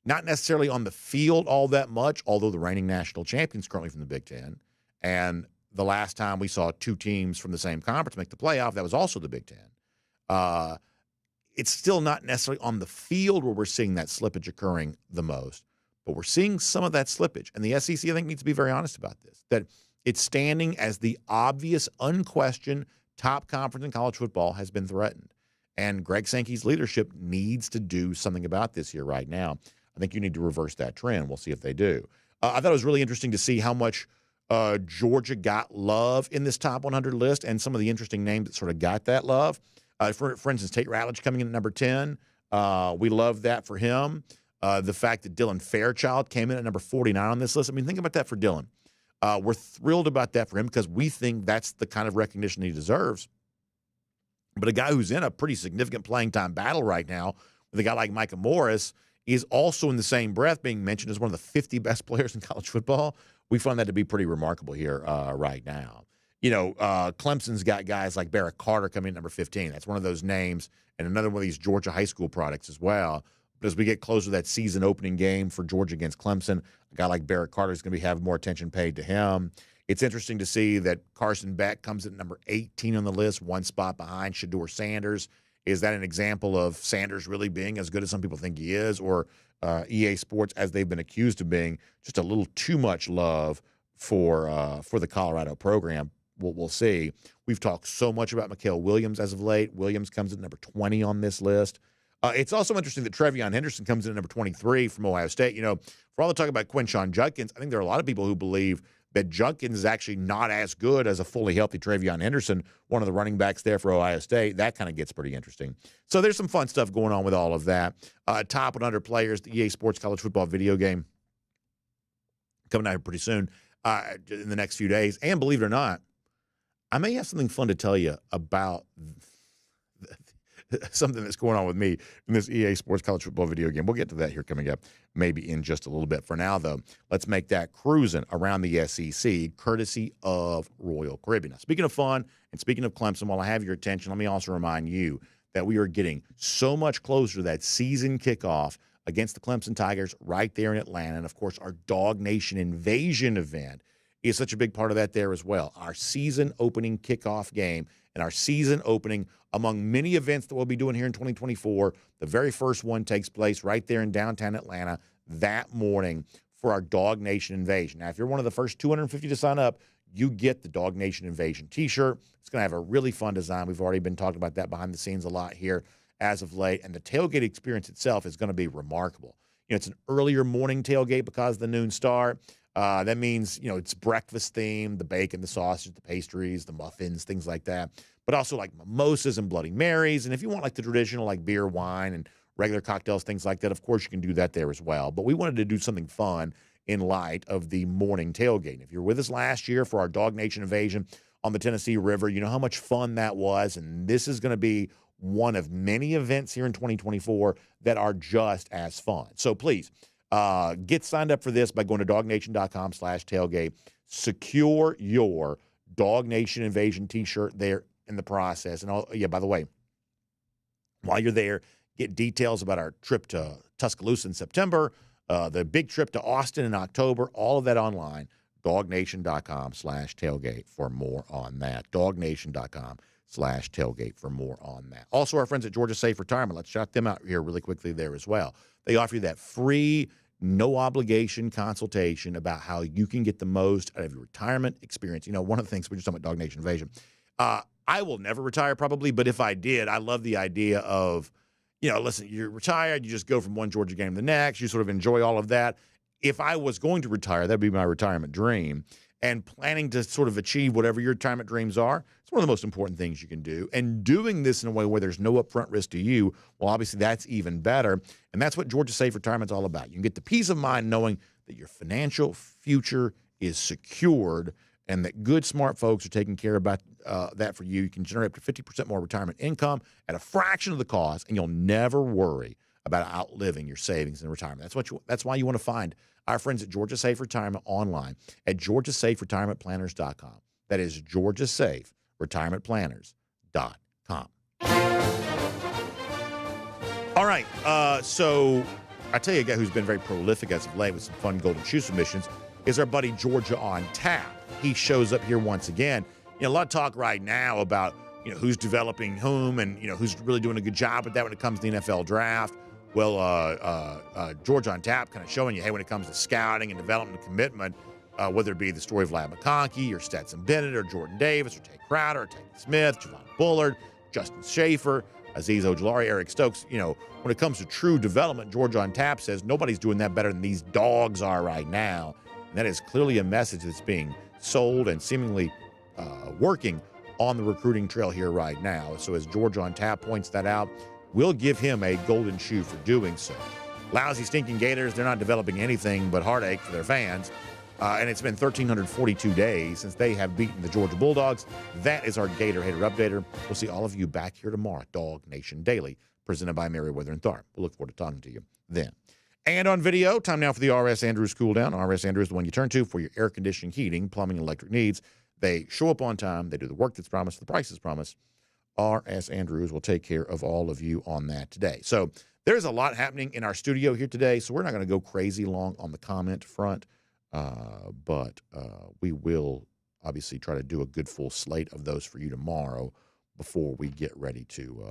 Not necessarily on the field all that much, although the reigning national champions currently from the Big Ten. And the last time we saw two teams from the same conference make the playoff, that was also the Big Ten. It's still not necessarily on the field where we're seeing that slippage occurring the most, but we're seeing some of that slippage. And the SEC, I think, needs to be very honest about this, that it's standing as the obvious, unquestioned top conference in college football has been threatened. And Greg Sankey's leadership needs to do something about this here right now. I think you need to reverse that trend. We'll see if they do. I thought it was really interesting to see how much Georgia got love in this top 100 list and some of the interesting names that sort of got that love. For instance, Tate Ratledge coming in at number 10. We love that for him. The fact that Dylan Fairchild came in at number 49 on this list. I mean, think about that for Dylan. We're thrilled about that for him because we think that's the kind of recognition he deserves. But a guy who's in a pretty significant playing time battle right now with a guy like Micah Morris is also in the same breath being mentioned as one of the 50 best players in college football. We find that to be pretty remarkable here right now. Clemson's got guys like Barrett Carter coming in at number 15. That's one of those names, and another one of these Georgia high school products as well. But as we get closer to that season opening game for Georgia against Clemson, a guy like Barrett Carter is going to be having more attention paid to him. It's interesting to see that Carson Beck comes at number 18 on the list, one spot behind Shedeur Sanders. Is that an example of Sanders really being as good as some people think he is, or EA Sports, as they've been accused of being, just a little too much love for the Colorado program. We'll see. We've talked so much about Mikael Williams as of late. Williams comes in number 20 on this list. It's also interesting that Trevion Henderson comes in at number 23 from Ohio State. For all the talk about Quinshon Judkins, I think there are a lot of people who believe that Judkins is actually not as good as a fully healthy Trevion Henderson, one of the running backs there for Ohio State. That kind of gets pretty interesting. So there's some fun stuff going on with all of that. Top 100 players, the EA Sports college football video game coming out here pretty soon in the next few days. And believe it or not, I may have something fun to tell you about something that's going on with me in this EA Sports college football video game. We'll get to that here coming up maybe in just a little bit. For now, though, let's make that Crusin around the SEC courtesy of Royal Caribbean. Now, speaking of fun and speaking of Clemson, while I have your attention, let me also remind you that we are getting so much closer to that season kickoff against the Clemson Tigers right there in Atlanta. And, of course, our DawgNation Invasion event is such a big part of that there as well. Our season opening kickoff game and our season opening among many events that we'll be doing here in 2024. The very first one takes place right there in downtown Atlanta that morning for our DawgNation Invasion. Now, if you're one of the first 250 to sign up, you get the DawgNation Invasion t-shirt. It's going to have a really fun design. We've already been talking about that behind the scenes a lot here as of late. And the tailgate experience itself is going to be remarkable. It's an earlier morning tailgate because of the noon start. That means, it's breakfast themed, the bacon, the sausage, the pastries, the muffins, things like that. But also like mimosas and Bloody Marys. And if you want like the traditional like beer, wine, and regular cocktails, things like that, of course you can do that there as well. But we wanted to do something fun in light of the morning tailgate. If you were with us last year for our DawgNation Invasion on the Tennessee River, you know how much fun that was. And this is going to be one of many events here in 2024 that are just as fun. So please, get signed up for this by going to DawgNation.com/tailgate. Secure your DawgNation Invasion t-shirt there in the process. And by the way, while you're there, get details about our trip to Tuscaloosa in September, the big trip to Austin in October, all of that online. DawgNation.com/tailgate for more on that. DawgNation.com/tailgate for more on that. Also, our friends at Georgia Safe Retirement, let's shout them out here really quickly there as well. They offer you that free, no obligation consultation about how you can get the most out of your retirement experience. One of the things we just talking about DawgNation Invasion. I will never retire probably, but if I did, I love the idea of, listen, you're retired, you just go from one Georgia game to the next, you sort of enjoy all of that. If I was going to retire, that'd be my retirement dream. And planning to sort of achieve whatever your retirement dreams are, it's one of the most important things you can do. And doing this in a way where there's no upfront risk to you, well, obviously that's even better. And that's what Georgia Safe Retirement's all about. You can get the peace of mind knowing that your financial future is secured and that good, smart folks are taking care about that for you. You can generate up to 50% more retirement income at a fraction of the cost, and you'll never worry about outliving your savings in retirement. That's why you want to find our friends at Georgia Safe Retirement online at GeorgiaSafeRetirementPlanners.com. That is GeorgiaSafeRetirementPlanners.com. All right, so I tell you a guy who's been very prolific as of late with some fun golden shoe submissions is our buddy Georgia on Tap. He shows up here once again. A lot of talk right now about who's developing whom and who's really doing a good job with that when it comes to the NFL draft. Well, Georgia on Tap kind of showing you, hey, when it comes to scouting and development and commitment, whether it be the story of Ladd McConkey or Stetson Bennett or Jordan Davis or Tay Crowder or Taylor Smith, Javon Bullard, Justin Schaefer, Azeez Ojulari, Eric Stokes, when it comes to true development, Georgia on Tap says nobody's doing that better than these dogs are right now. And that is clearly a message that's being sold and seemingly working on the recruiting trail here right now. So as Georgia on Tap points that out, we'll give him a golden shoe for doing so. Lousy, stinking Gators, they're not developing anything but heartache for their fans. And it's been 1,342 days since they have beaten the Georgia Bulldogs. That is our Gator Hater Updater. We'll see all of you back here tomorrow at DawgNation Daily, presented by Merriweather and Tharp. We'll look forward to talking to you then. And on video, time now for the R.S. Andrews Cool Down. R.S. Andrews is the one you turn to for your air conditioning, heating, plumbing, and electric needs. They show up on time. They do the work that's promised. The price is promised. R.S. Andrews will take care of all of you on that today. So there's a lot happening in our studio here today, so we're not going to go crazy long on the comment front, but we will obviously try to do a good full slate of those for you tomorrow before we get ready to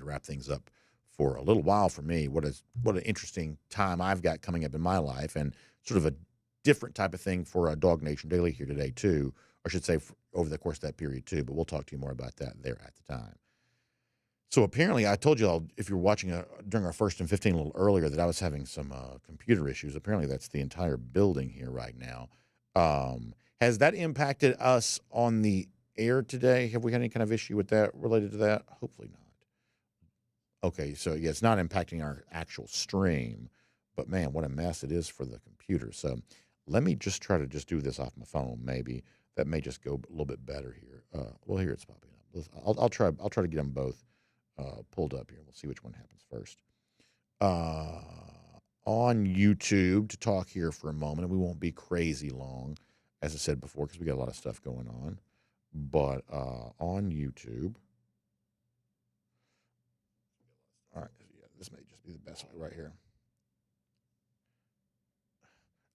wrap things up for a little while for me. What an interesting time I've got coming up in my life, and sort of a different type of thing for DawgNation Daily here today, too. Or I should say over the course of that period, too. But we'll talk to you more about that there at the time. So apparently, I told you, if you were watching during our first and 15 a little earlier, that I was having some computer issues. Apparently, that's the entire building here right now. Has that impacted us on the air today? Have we had any kind of issue with that related to that? Hopefully not. Okay, so yeah, it's not impacting our actual stream, but man, what a mess it is for the computer. So let me just try to just do this off my phone. Maybe that may just go a little bit better here. Well, here it's popping up. I'll try to get them both pulled up here. We'll see which one happens first. On YouTube to talk here for a moment, and we won't be crazy long, as I said before, because we got a lot of stuff going on. But on YouTube, all right, yeah, this may just be the best way right here.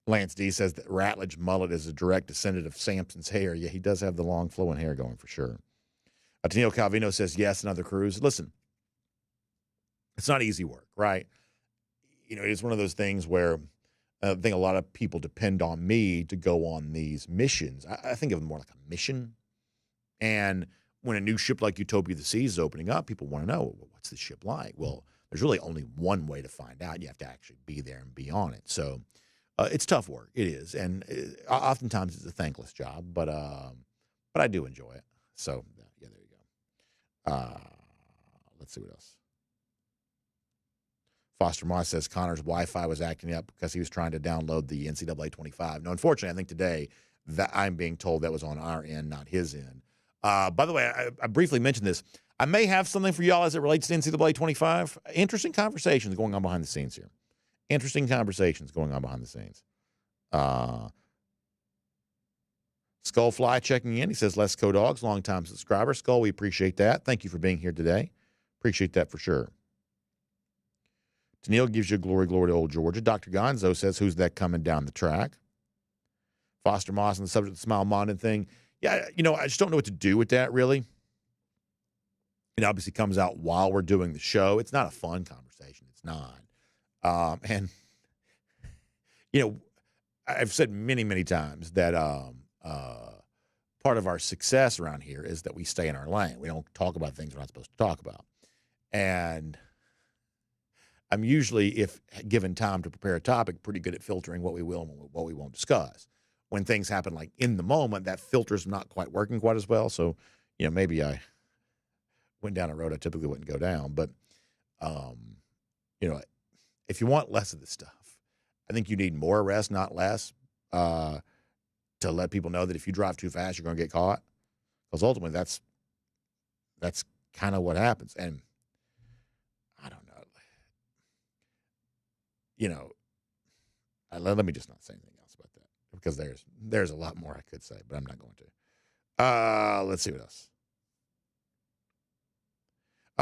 Lance D says that Ratledge mullet is a direct descendant of Samson's hair. Yeah, he does have the long flowing hair going for sure. Ateneo Calvino says, yes, another cruise. Listen, it's not easy work, right? You know, it's one of those things where I think a lot of people depend on me to go on these missions. I think of them more like a mission. And when a new ship like Utopia of the Seas is opening up, people want to know, well, what's the ship like? Well, there's really only one way to find out. You have to actually be there and be on it. So it's tough work. It is. And oftentimes it's a thankless job, but I do enjoy it. So, yeah, there you go. Let's see what else. Foster Moss says Connor's Wi-Fi was acting up because he was trying to download the NCAA 25. No, unfortunately, I think today that I'm being told that was on our end, not his end. By the way, I briefly mentioned this. I may have something for y'all as it relates to NCAA 25. Interesting conversations going on behind the scenes here. Interesting conversations going on behind the scenes. Skullfly checking in. He says, Let's Go Dogs, longtime subscriber. Skull, we appreciate that. Thank you for being here today. Appreciate that for sure. Tennille gives you glory to old Georgia. Dr. Gonzo says, who's that coming down the track? Foster Moss on the subject of the Smile Mondin thing. Yeah, you know, I just don't know what to do with that, really. It obviously comes out while we're doing the show. It's not a fun conversation. It's not. And, you know, I've said many, many times that part of our success around here is that we stay in our lane. We don't talk about things we're not supposed to talk about. And I'm usually, if given time to prepare a topic, pretty good at filtering what we will and what we won't discuss. When things happen like in the moment, that filter's not quite working quite as well. So, you know, maybe I went down a road I typically wouldn't go down. But, you know, if you want less of this stuff, I think you need more arrests, not less, to let people know that if you drive too fast, you're going to get caught. Because ultimately, that's kind of what happens. And I don't know. You know, let me just not say anything else about that because there's a lot more I could say, but I'm not going to. Let's see what else.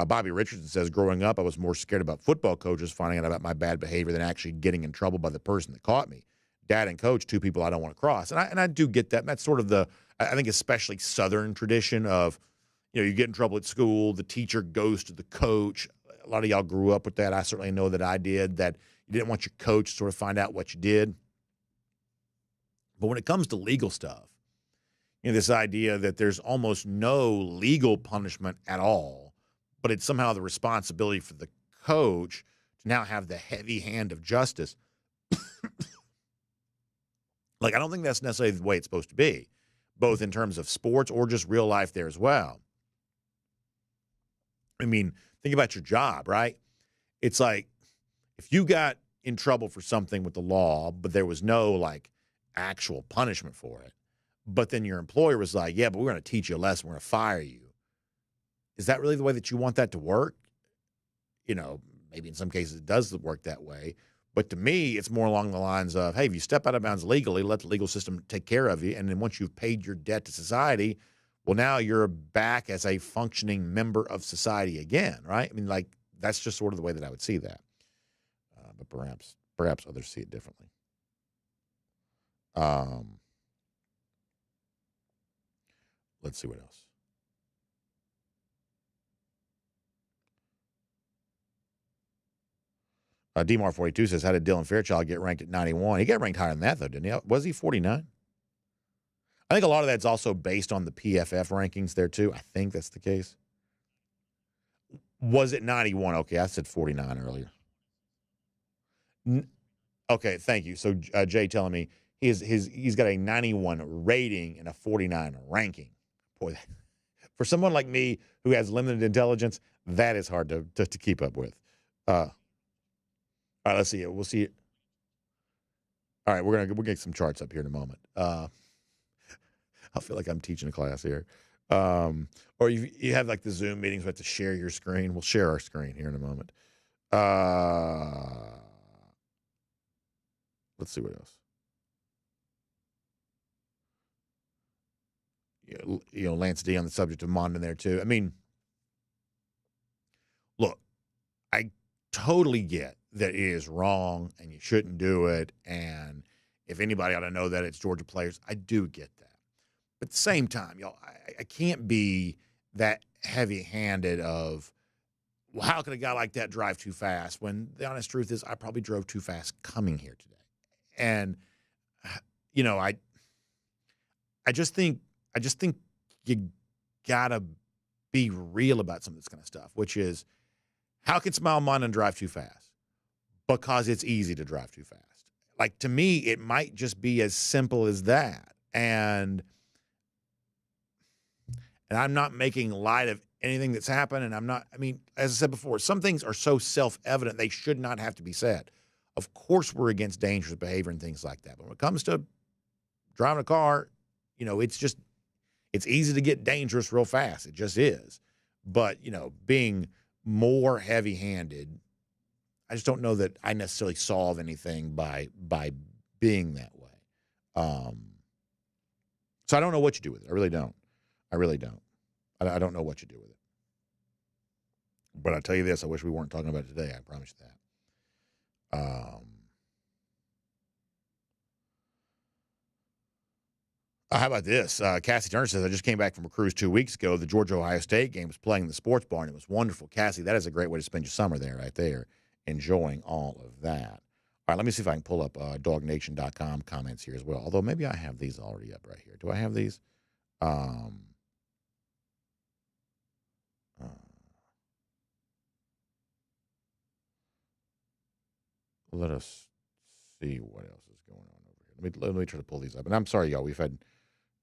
Bobby Richardson says, growing up, I was more scared about football coaches finding out about my bad behavior than actually getting in trouble by the person that caught me. Dad and coach, two people I don't want to cross. And I do get that. And that's sort of I think especially Southern tradition of, you know, you get in trouble at school, the teacher goes to the coach. A lot of y'all grew up with that. I certainly know that I did, that you didn't want your coach to sort of find out what you did. But when it comes to legal stuff, you know, this idea that there's almost no legal punishment at all, but it's somehow the responsibility for the coach to now have the heavy hand of justice. Like, I don't think that's necessarily the way it's supposed to be, both in terms of sports or just real life there as well. I mean, think about your job, right? It's like if you got in trouble for something with the law, but there was no, like, actual punishment for it, but then your employer was like, yeah, but we're going to teach you a lesson. We're going to fire you. Is that really the way that you want that to work? You know, maybe in some cases it does work that way. But to me, it's more along the lines of, hey, if you step out of bounds legally, let the legal system take care of you. And then once you've paid your debt to society, well, now you're back as a functioning member of society again, right? I mean, like, that's just sort of the way that I would see that. But perhaps others see it differently. Let's see what else. DMAR42 says, how did Dylan Fairchild get ranked at 91? He got ranked higher than that, though, didn't he? Was he 49? I think a lot of that's also based on the PFF rankings there, too. I think that's the case. Was it 91? Okay, I said 49 earlier. Okay, thank you. So Jay telling me he's got a 91 rating and a 49 ranking. Boy, for someone like me who has limited intelligence, that is hard to keep up with. All right, let's see it. We'll see it. All right, we'll get some charts up here in a moment. I feel like I'm teaching a class here. Or you have like the Zoom meetings, we have to share your screen. We'll share our screen here in a moment. Let's see what else. Lance D on the subject of Mondon there too. I mean, look, I totally get that it is wrong and you shouldn't do it. And if anybody ought to know that, it's Georgia players. I do get that. But at the same time, y'all, I can't be that heavy-handed of, well, how could a guy like that drive too fast? When the honest truth is I probably drove too fast coming here today. And, I just think you gotta be real about some of this kind of stuff, which is, how can Smile Mondon drive too fast? Because it's easy to drive too fast. Like, to me, it might just be as simple as that. And I'm not making light of anything that's happened. And as I said before, some things are so self-evident they should not have to be said. Of course, we're against dangerous behavior and things like that. But when it comes to driving a car, it's easy to get dangerous real fast. It just is. But, being more heavy-handed, I just don't know that I necessarily solve anything by being that way. So I don't know what you do with it. I really don't. I don't know what you do with it. But I'll tell you this, I wish we weren't talking about it today. I promise you that. How about this? Cassie Turner says, I just came back from a cruise 2 weeks ago. The Georgia-Ohio State game was playing in the sports bar, and it was wonderful. Cassie, that is a great way to spend your summer there, right there, enjoying all of that. All right, let me see if I can pull up DawgNation.com comments here as well, although maybe I have these already up right here. Do I have these? Let us see what else is going on over here. Let me try to pull these up. And I'm sorry, y'all, we've had,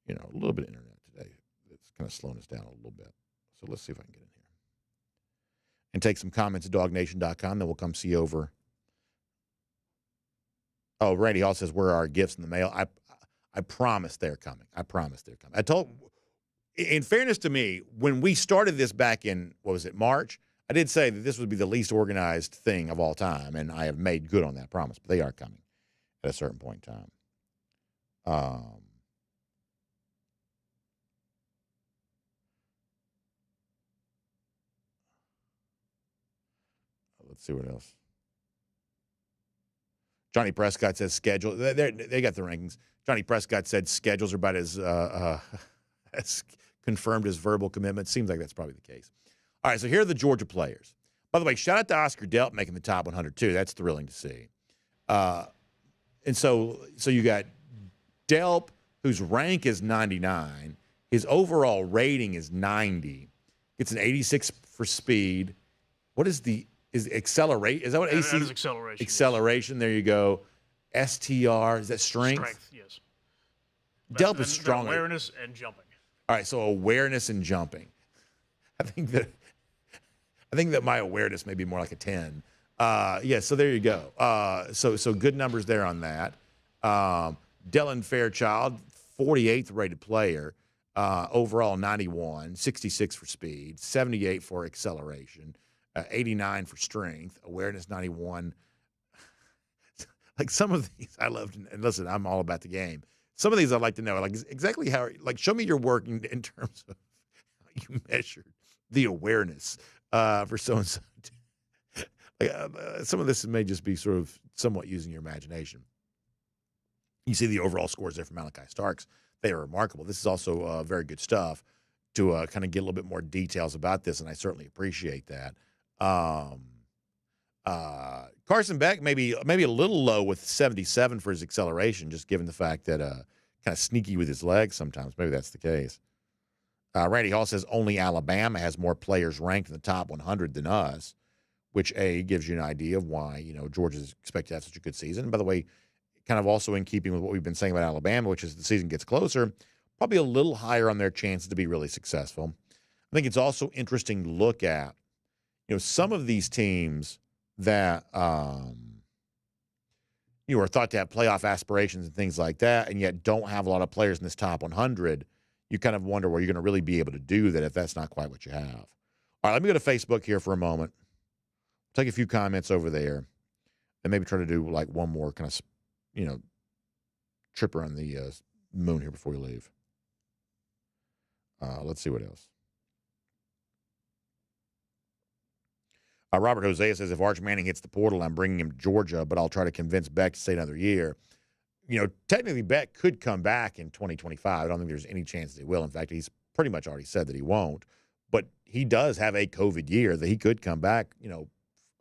a little bit of internet today. It's kind of slowing us down a little bit. So let's see if I can get in here. And take some comments at DawgNation.com. Then we'll come see you over. Oh, Randy Hall says, where are our gifts in the mail? I promise they're coming. I told, in fairness to me, when we started this back in, March, I did say that this would be the least organized thing of all time, and I have made good on that promise. But they are coming at a certain point in time. Let's see what else. Johnny Prescott says schedule. They got the rankings. Johnny Prescott said schedules are about as confirmed as verbal commitment. Seems like that's probably the case. All right, so here are the Georgia players. By the way, shout out to Oscar Delp making the top 100 too. That's thrilling to see. And so you got Delp, whose rank is 99. His overall rating is 90. Gets an 86 for speed. What is accelerate? Is that what AC? That is acceleration. Acceleration. Yes. There you go. STR. Is that strength? Strength. Yes. Delp is strong. Awareness and jumping. All right. So awareness and jumping. I think that my awareness may be more like a 10. Yeah. So there you go. So good numbers there on that. Dylan Fairchild, 48th rated player. Overall 91, 66 for speed, 78 for acceleration. 89 for strength, awareness 91. Like some of these I loved, and listen, I'm all about the game. Some of these I'd like to know, like exactly how, like show me your work in terms of how you measured the awareness for so-and-so. Like, some of this may just be sort of somewhat using your imagination. You see the overall scores there from Malaki Starks. They are remarkable. This is also very good stuff to kind of get a little bit more details about this, and I certainly appreciate that. Carson Beck maybe a little low with 77 for his acceleration, just given the fact that kind of sneaky with his legs sometimes. Maybe that's the case. Randy Hall says only Alabama has more players ranked in the top 100 than us, which, gives you an idea of why, Georgia's expected to have such a good season. By the way, kind of also in keeping with what we've been saying about Alabama, which is the season gets closer, probably a little higher on their chances to be really successful. I think it's also interesting to look at, some of these teams that, are thought to have playoff aspirations and things like that, and yet don't have a lot of players in this top 100. You kind of wonder where you're going to really be able to do that if that's not quite what you have. All right, let me go to Facebook here for a moment. Take a few comments over there, and maybe try to do like one more kind of, trip around the moon here before we leave. Let's see what else. Robert Hosea says, if Arch Manning hits the portal, I'm bringing him to Georgia, but I'll try to convince Beck to stay another year. Technically, Beck could come back in 2025. I don't think there's any chance that he will. In fact, he's pretty much already said that he won't. But he does have a COVID year that he could come back,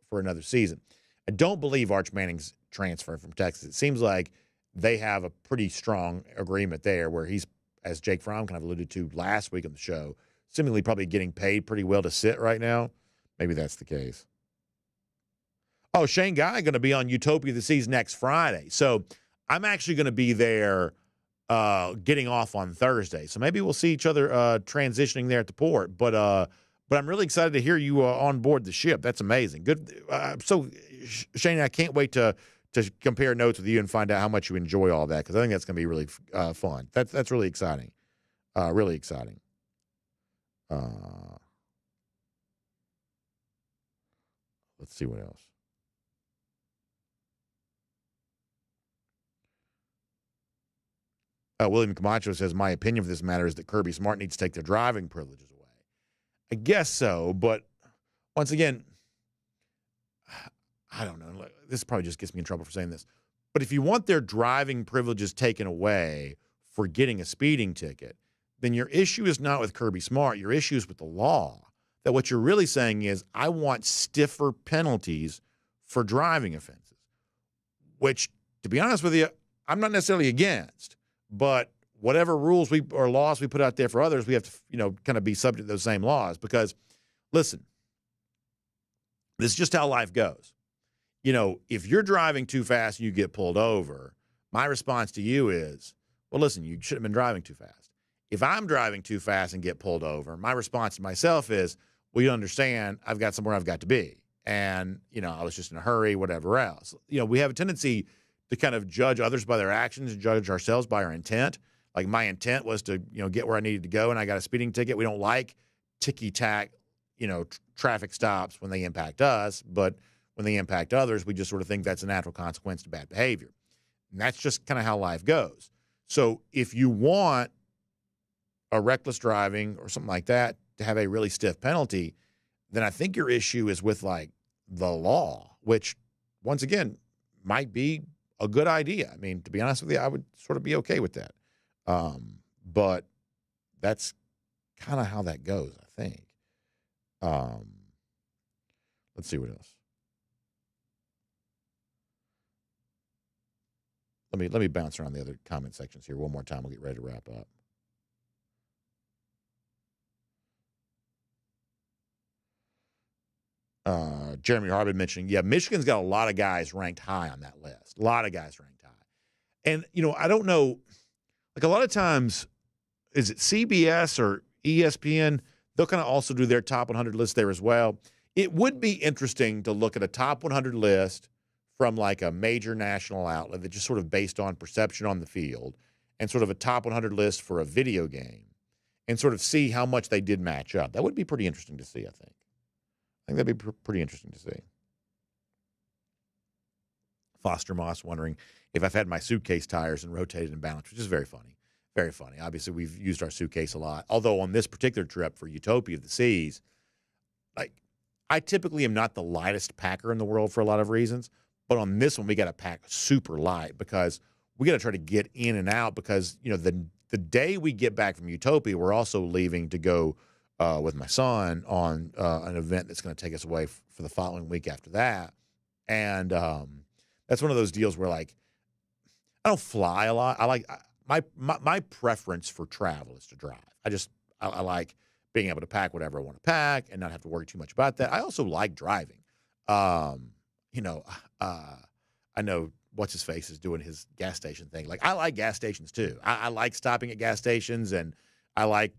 for another season. I don't believe Arch Manning's transfer from Texas. It seems like they have a pretty strong agreement there where he's, as Jake Fromm kind of alluded to last week on the show, seemingly probably getting paid pretty well to sit right now. Maybe that's the case. Oh, Shane Guy going to be on Utopia the Seas next Friday. So I'm actually going to be there getting off on Thursday. So maybe we'll see each other transitioning there at the port. But I'm really excited to hear you on board the ship. That's amazing. Good. So, Shane, I can't wait to compare notes with you and find out how much you enjoy all that, because I think that's going to be really fun. That's really exciting. Really exciting. Let's see what else. William Camacho says, my opinion for this matter is that Kirby Smart needs to take their driving privileges away. I guess so, but once again, I don't know. This probably just gets me in trouble for saying this. But if you want their driving privileges taken away for getting a speeding ticket, then your issue is not with Kirby Smart. Your issue is with the law. That what you're really saying is, I want stiffer penalties for driving offenses, which, to be honest with you, I'm not necessarily against. But whatever rules or laws we put out there for others, we have to, kind of be subject to those same laws. Because, listen, this is just how life goes. If you're driving too fast and you get pulled over, my response to you is, well, listen, you shouldn't have been driving too fast. If I'm driving too fast and get pulled over, my response to myself is, well, you understand, I've got somewhere I've got to be. And, I was just in a hurry, whatever else. We have a tendency to kind of judge others by their actions and judge ourselves by our intent. Like, my intent was to, get where I needed to go, and I got a speeding ticket. We don't like ticky-tack, traffic stops when they impact us, but when they impact others, we just sort of think that's a natural consequence to bad behavior. And that's just kind of how life goes. So if you want a reckless driving or something like that to have a really stiff penalty, then I think your issue is with, like, the law, which, once again, might be a good idea. I mean, to be honest with you, I would sort of be okay with that. But that's kind of how that goes, I think. Let's see what else. Let me bounce around the other comment sections here one more time. We'll get ready to wrap up. Jeremy Harbin mentioning, Michigan's got a lot of guys ranked high on that list. A lot of guys ranked high. And, I don't know, like, a lot of times, is it CBS or ESPN? They'll kind of also do their top 100 list there as well. It would be interesting to look at a top 100 list from, like, a major national outlet that's just sort of based on perception on the field, and sort of a top 100 list for a video game, and sort of see how much they did match up. That would be pretty interesting to see, I think. I think that'd be pretty interesting to see. Foster Moss wondering if I've had my suitcase tires and rotated and balanced, which is very funny. Very funny. Obviously, we've used our suitcase a lot. Although on this particular trip for Utopia of the Seas, like, I typically am not the lightest packer in the world for a lot of reasons. But on this one, we got to pack super light because we got to try to get in and out because, the day we get back from Utopia, we're also leaving to go with my son on an event that's going to take us away for the following week after that. And that's one of those deals where, like, I don't fly a lot. I like my preference for travel is to drive. I like being able to pack whatever I want to pack and not have to worry too much about that. I also like driving. I know what's his face is doing his gas station thing. Like, I like gas stations too. I like stopping at gas stations, and I like,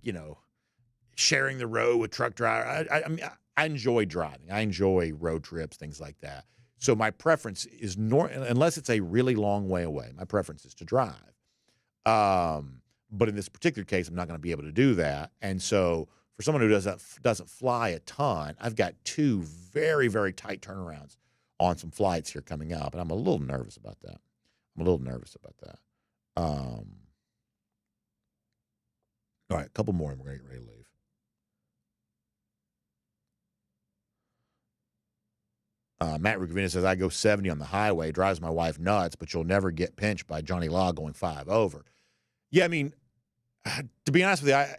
sharing the road with truck driver. I mean, I enjoy driving. I enjoy road trips, things like that. So my preference is, unless it's a really long way away, my preference is to drive. But in this particular case, I'm not going to be able to do that. And so for someone who doesn't fly a ton, I've got 2 very, very tight turnarounds on some flights here coming up, and I'm a little nervous about that. All right, a couple more, and we're going to get ready to leave. Matt Rugavina says, I go 70 on the highway, drives my wife nuts, but you'll never get pinched by Johnny Law going 5 over. Yeah, I mean, to be honest with you, I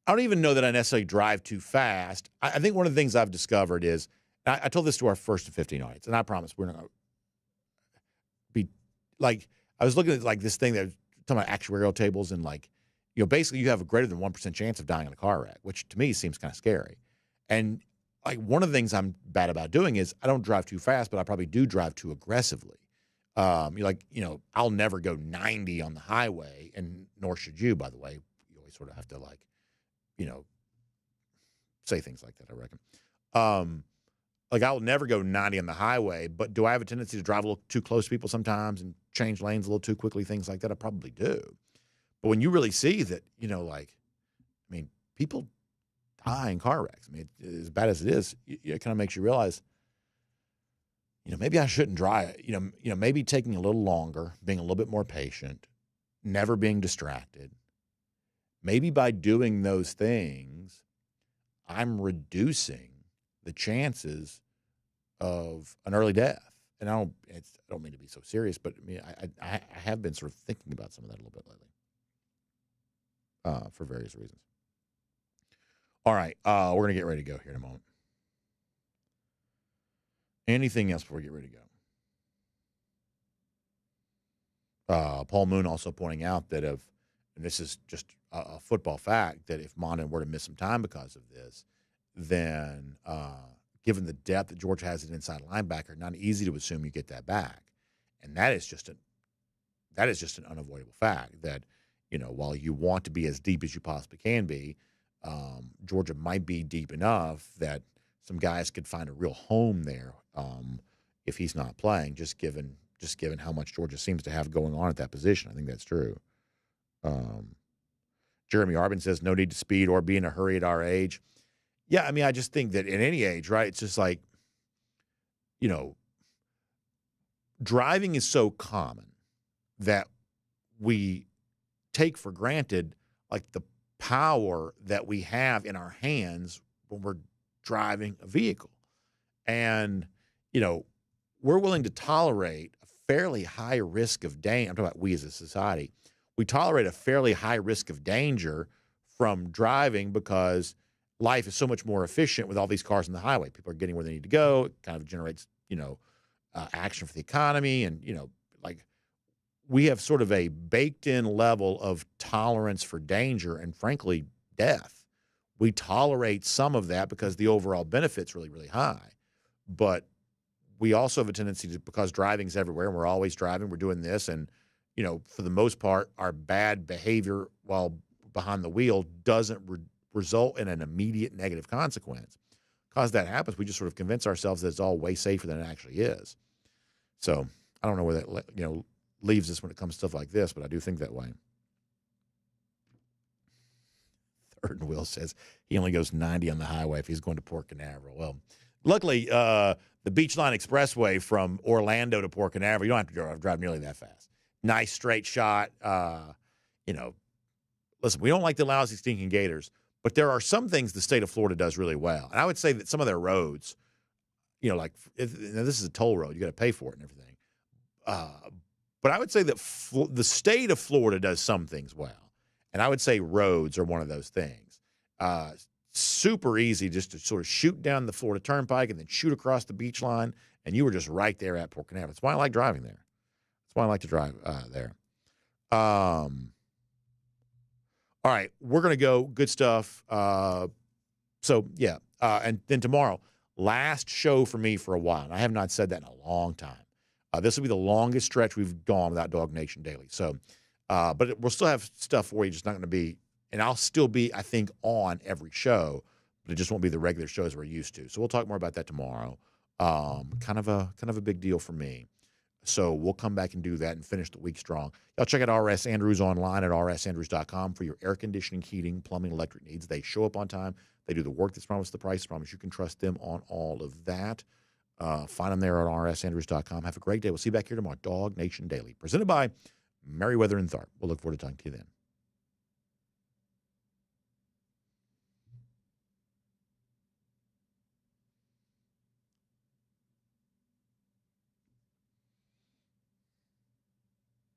don't even know that I necessarily drive too fast. I think one of the things I've discovered is, I told this to our first to 15 audience, and I promise we're not going to be like, I was looking at like this thing that was talking about actuarial tables, and like, basically you have a greater than 1% chance of dying in a car wreck, which to me seems kind of scary. And like, one of the things I'm bad about doing is I don't drive too fast, but I probably do drive too aggressively. I'll never go 90 on the highway, and nor should you, by the way. You always sort of have to say things like that, I reckon. I'll never go 90 on the highway, but do I have a tendency to drive a little too close to people sometimes and change lanes a little too quickly, things like that? I probably do. But when you really see that, people die in car wrecks. I mean, as bad as it is, it kind of makes you realize, maybe I shouldn't drive. Maybe taking a little longer, being a little bit more patient, never being distracted. Maybe by doing those things, I'm reducing the chances of an early death. And I don't mean to be so serious, but I mean, I have been sort of thinking about some of that a little bit lately, for various reasons. All right, we're going to get ready to go here in a moment. Anything else before we get ready to go? Paul Moon also pointing out that and this is just a football fact, that if Mondin were to miss some time because of this, then given the depth that Georgia has at inside linebacker, not easy to assume you get that back. And that is just an unavoidable fact that, while you want to be as deep as you possibly can be, Georgia might be deep enough that some guys could find a real home there if he's not playing, just given how much Georgia seems to have going on at that position. I think that's true. Jeremy Arbin says, no need to speed or be in a hurry at our age. Yeah, I mean, I just think that in any age, right, it's just like, driving is so common that we take for granted, like, the power that we have in our hands when we're driving a vehicle. And, we're willing to tolerate a fairly high risk of danger. I'm talking about we as a society. We tolerate a fairly high risk of danger from driving because life is so much more efficient with all these cars on the highway. People are getting where they need to go. It kind of generates, action for the economy. And, we have sort of a baked-in level of tolerance for danger and, frankly, death. We tolerate some of that because the overall benefit's really, really high. But we also have a tendency to, because driving's everywhere and we're always driving, we're doing this, and, for the most part, our bad behavior while behind the wheel doesn't result in an immediate negative consequence. Because that happens, we just sort of convince ourselves that it's all way safer than it actually is. So I don't know where that, leaves us when it comes to stuff like this, but I do think that way. Third and Will says he only goes 90 on the highway if he's going to Port Canaveral. Well, luckily, the Beachline Expressway from Orlando to Port Canaveral, you don't have to drive nearly that fast. Nice straight shot. Listen, we don't like the lousy, stinking Gators, but there are some things the state of Florida does really well. And I would say that some of their roads, now this is a toll road, you got to pay for it and everything. But I would say that the state of Florida does some things well. And I would say roads are one of those things. super easy just to sort of shoot down the Florida Turnpike and then shoot across the beach line, and you were just right there at Port Canaveral. That's why I like driving there. That's why I like to drive there. All right, we're going to go. Good stuff. And then tomorrow, last show for me for a while. And I have not said that in a long time. This will be the longest stretch we've gone without DawgNation Daily. So, but we'll still have stuff for you. Just not going to be, and I'll still be, I think, on every show, but it just won't be the regular shows we're used to. So we'll talk more about that tomorrow. Kind of a big deal for me. So we'll come back and do that and finish the week strong. Y'all check out RS Andrews online at rsandrews.com for your air conditioning, heating, plumbing, electric needs. They show up on time. They do the work that's promised, the price promise. You can trust them on all of that. Find them there at rsandrews.com. Have a great day. We'll see you back here tomorrow. DawgNation Daily, presented by Merriweather and Tharp. We'll look forward to talking to you then.